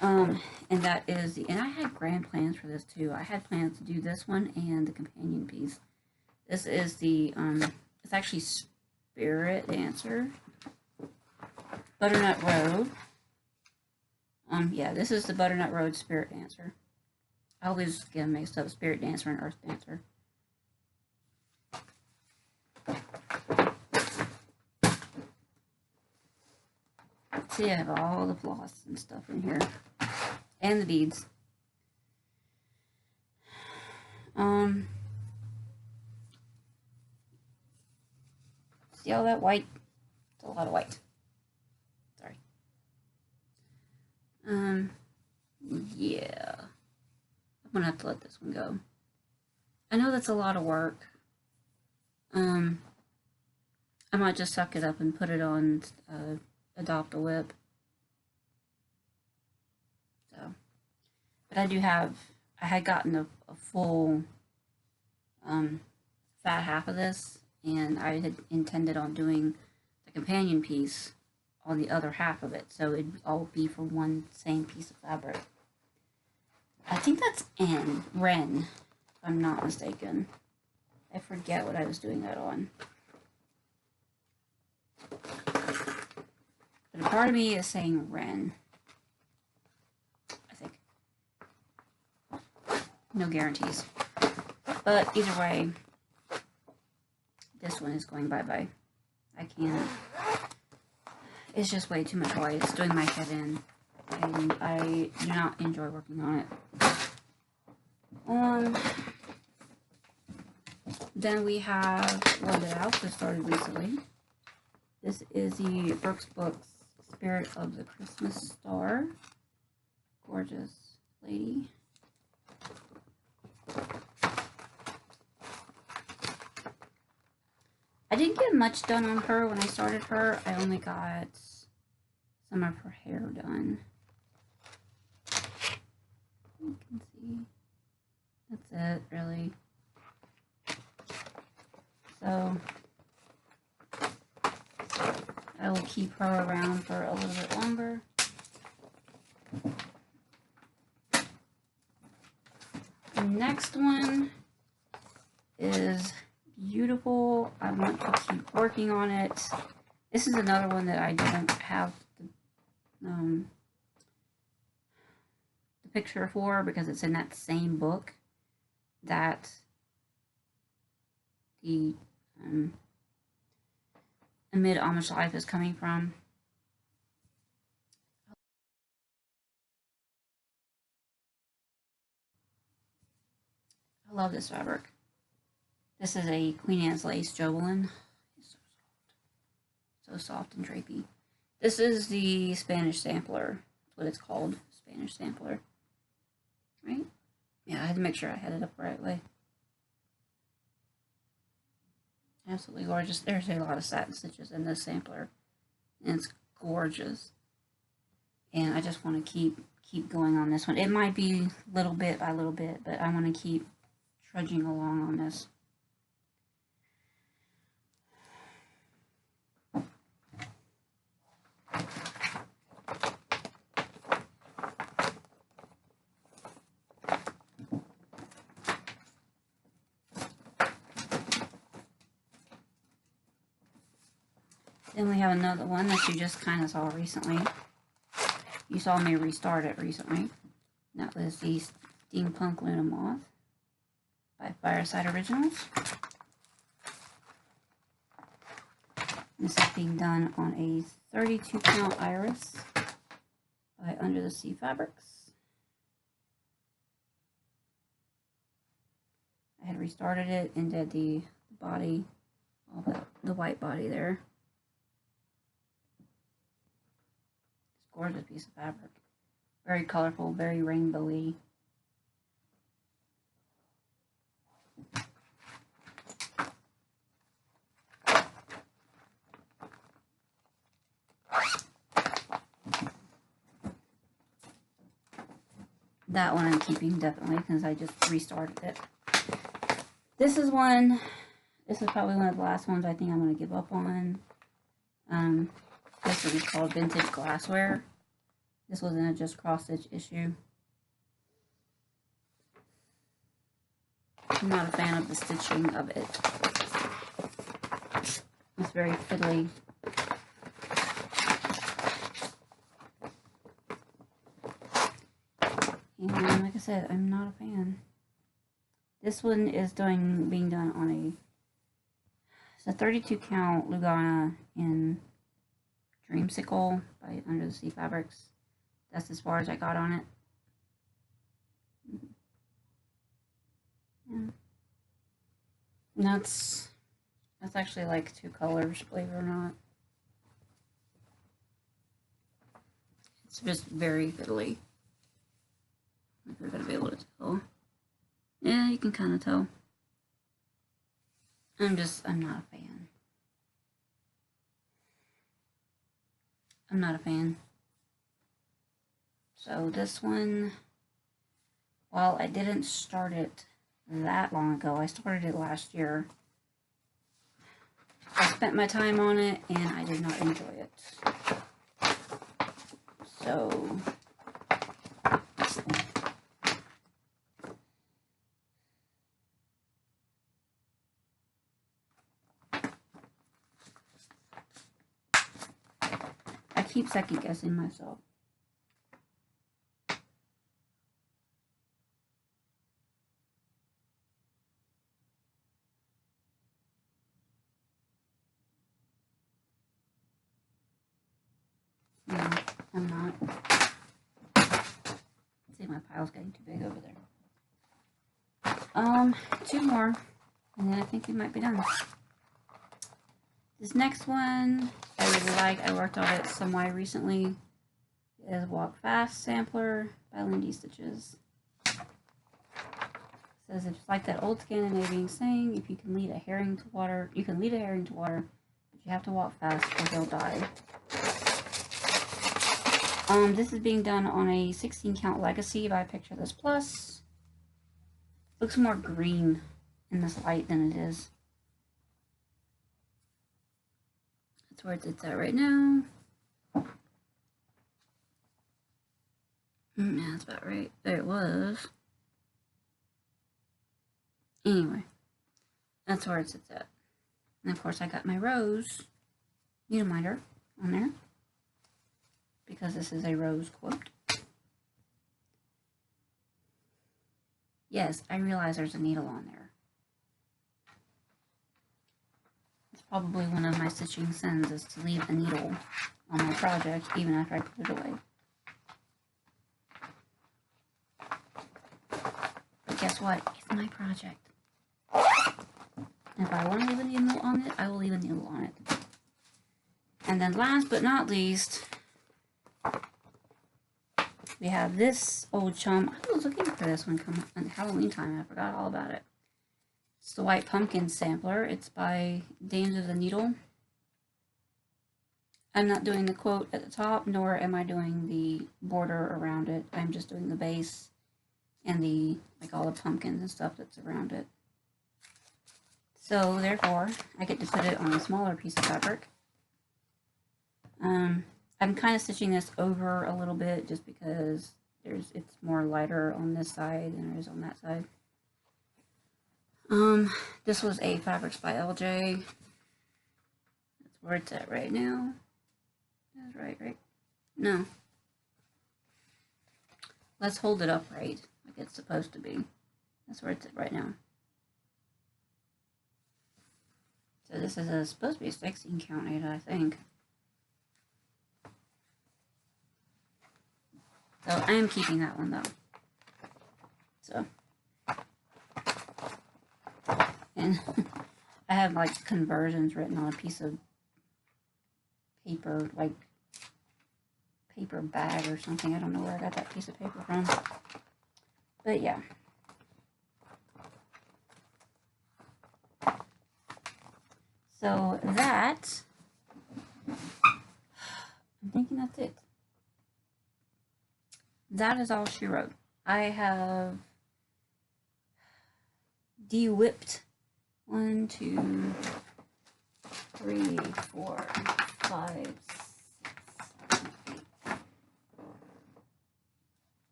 And that is and I had grand plans for this too. I had plans to do this one and the companion piece. This is the, it's actually Spirit Dancer. Butternut Road. Yeah, this is the Butternut Road Spirit Dancer. I always get mixed up, Spirit Dancer and Earth Dancer. See, I have all the floss and stuff in here. And the beads. See all that white? It's a lot of white. Sorry. Yeah. I'm gonna have to let this one go. I know that's a lot of work. I might just suck it up and put it on Adopt a Whip. So, but I do have, I had gotten a full fat half of this, and I had intended on doing the companion piece on the other half of it, so it'd all be for one same piece of fabric. I think that's Ren, if I'm not mistaken. I forget what I was doing that on. But a part of me is saying Ren. I think. No guarantees. But either way, this one is going bye-bye. I can't. It's just way too much white. It's doing my head in. And I do not enjoy working on it. Then we have one that I also started recently. This is the Brooks Books Spirit of the Christmas Star. Gorgeous lady. I didn't get much done on her when I started her. I only got some of her hair done. You can see. That's it, really. So, I will keep her around for a little bit longer. The next one is beautiful. I want to keep working on it. This is another one that I don't have the picture for because it's in that same book that the Amid Amish Life is coming from. I love this fabric. This is a Queen Anne's Lace Jobelin. It's so soft and drapey. This is the Spanish Sampler. That's what it's called, Spanish Sampler. Right? Yeah, I had to make sure I had it up the right way. Absolutely gorgeous. There's a lot of satin stitches in this sampler. And it's gorgeous. And I just want to keep going on this one. It might be little bit by little bit, but I want to keep trudging along on this. Then we have another one that you just kind of saw recently. You saw me restart it recently. That was the Steampunk Luna Moth by Fireside Originals. This is being done on a 32 count iris by Under the Sea Fabrics. I had restarted it and did the body, all the white body there. It's a gorgeous piece of fabric. Very colorful, very rainbowy. That one I'm keeping definitely because I just restarted it. This is one, this is probably one of the last ones I think I'm going to give up on. This is called Vintage Glassware. This was in a just cross stitch issue. I'm not a fan of the stitching of it. It's very fiddly. And like I said, I'm not a fan. This one is being done on it's a 32 count Lugana in Dreamsicle by Under the Sea Fabrics. That's as far as I got on it. Yeah. And that's actually like 2 colors, believe it or not. It's just very fiddly. If you're gonna be able to tell. Yeah, you can kind of tell. I'm not a fan. I'm not a fan. So this one, while I didn't start it that long ago, I started it last year. I spent my time on it and I did not enjoy it. So I keep second guessing myself. No, I'm not. See, my pile's getting too big over there. 2 more, and then I think we might be done. This next one, I really like. I worked on it some way recently. It is Walk Fast Sampler by Lindy Stitches. It says it's like that old Scandinavian saying, if you can lead a herring to water, you can lead a herring to water, but you have to walk fast or they'll die. This is being done on a 16 count Legacy by Picture This Plus. Looks more green in this light than it is. That's where it's at right now. Yeah, that's about right. There it was. Anyway, that's where it's at. And of course I got my rose needle minder on there, because this is a rose quote. Yes, I realize there's a needle on there. It's probably one of my stitching sins, is to leave a needle on my project even after I put it away. But guess what? It's my project. And if I want to leave a needle on it, I will leave a needle on it. And then last but not least, we have this old chum. I was looking for this one come on Halloween time. I forgot all about it. It's the White Pumpkin Sampler. It's by Dames of the Needle. I'm not doing the quote at the top, nor am I doing the border around it. I'm just doing the base and the, like, all the pumpkins and stuff that's around it. So therefore, I get to put it on a smaller piece of fabric. I'm kind of stitching this over a little bit just because it's more lighter on this side than it is on that side. This was a Fabrics by LJ. That's where it's at right now. That's right, right? No. Let's hold it upright like it's supposed to be. That's where it's at right now. So this is supposed to be a 16 count 8, I think. So I am keeping that one though. So. And I have like conversions written on a piece of paper, like paper bag or something. I don't know where I got that piece of paper from. But yeah. So that, I'm thinking that's it. That is all she wrote. I have de-whipped 1, 2, 3, 4, 5, 6, 7, 8.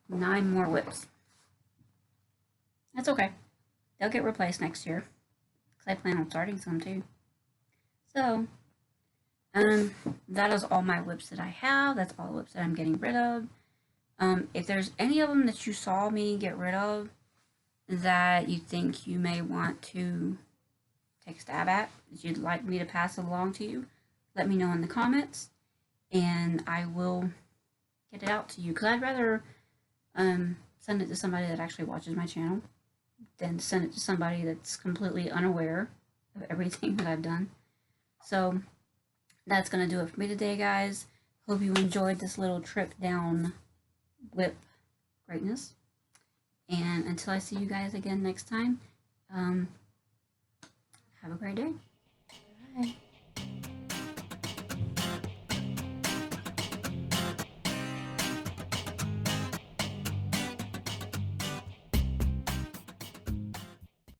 9 more whips. That's okay. They'll get replaced next year. Because I plan on starting some too. So, that is all my whips that I have. That's all the whips that I'm getting rid of. If there's any of them that you saw me get rid of that you think you may want to take a stab at, that you'd like me to pass along to you, let me know in the comments, and I will get it out to you. Because I'd rather send it to somebody that actually watches my channel than send it to somebody that's completely unaware of everything that I've done. So that's going to do it for me today, guys. Hope you enjoyed this little trip down whip greatness. And until I see you guys again next time, have a great day.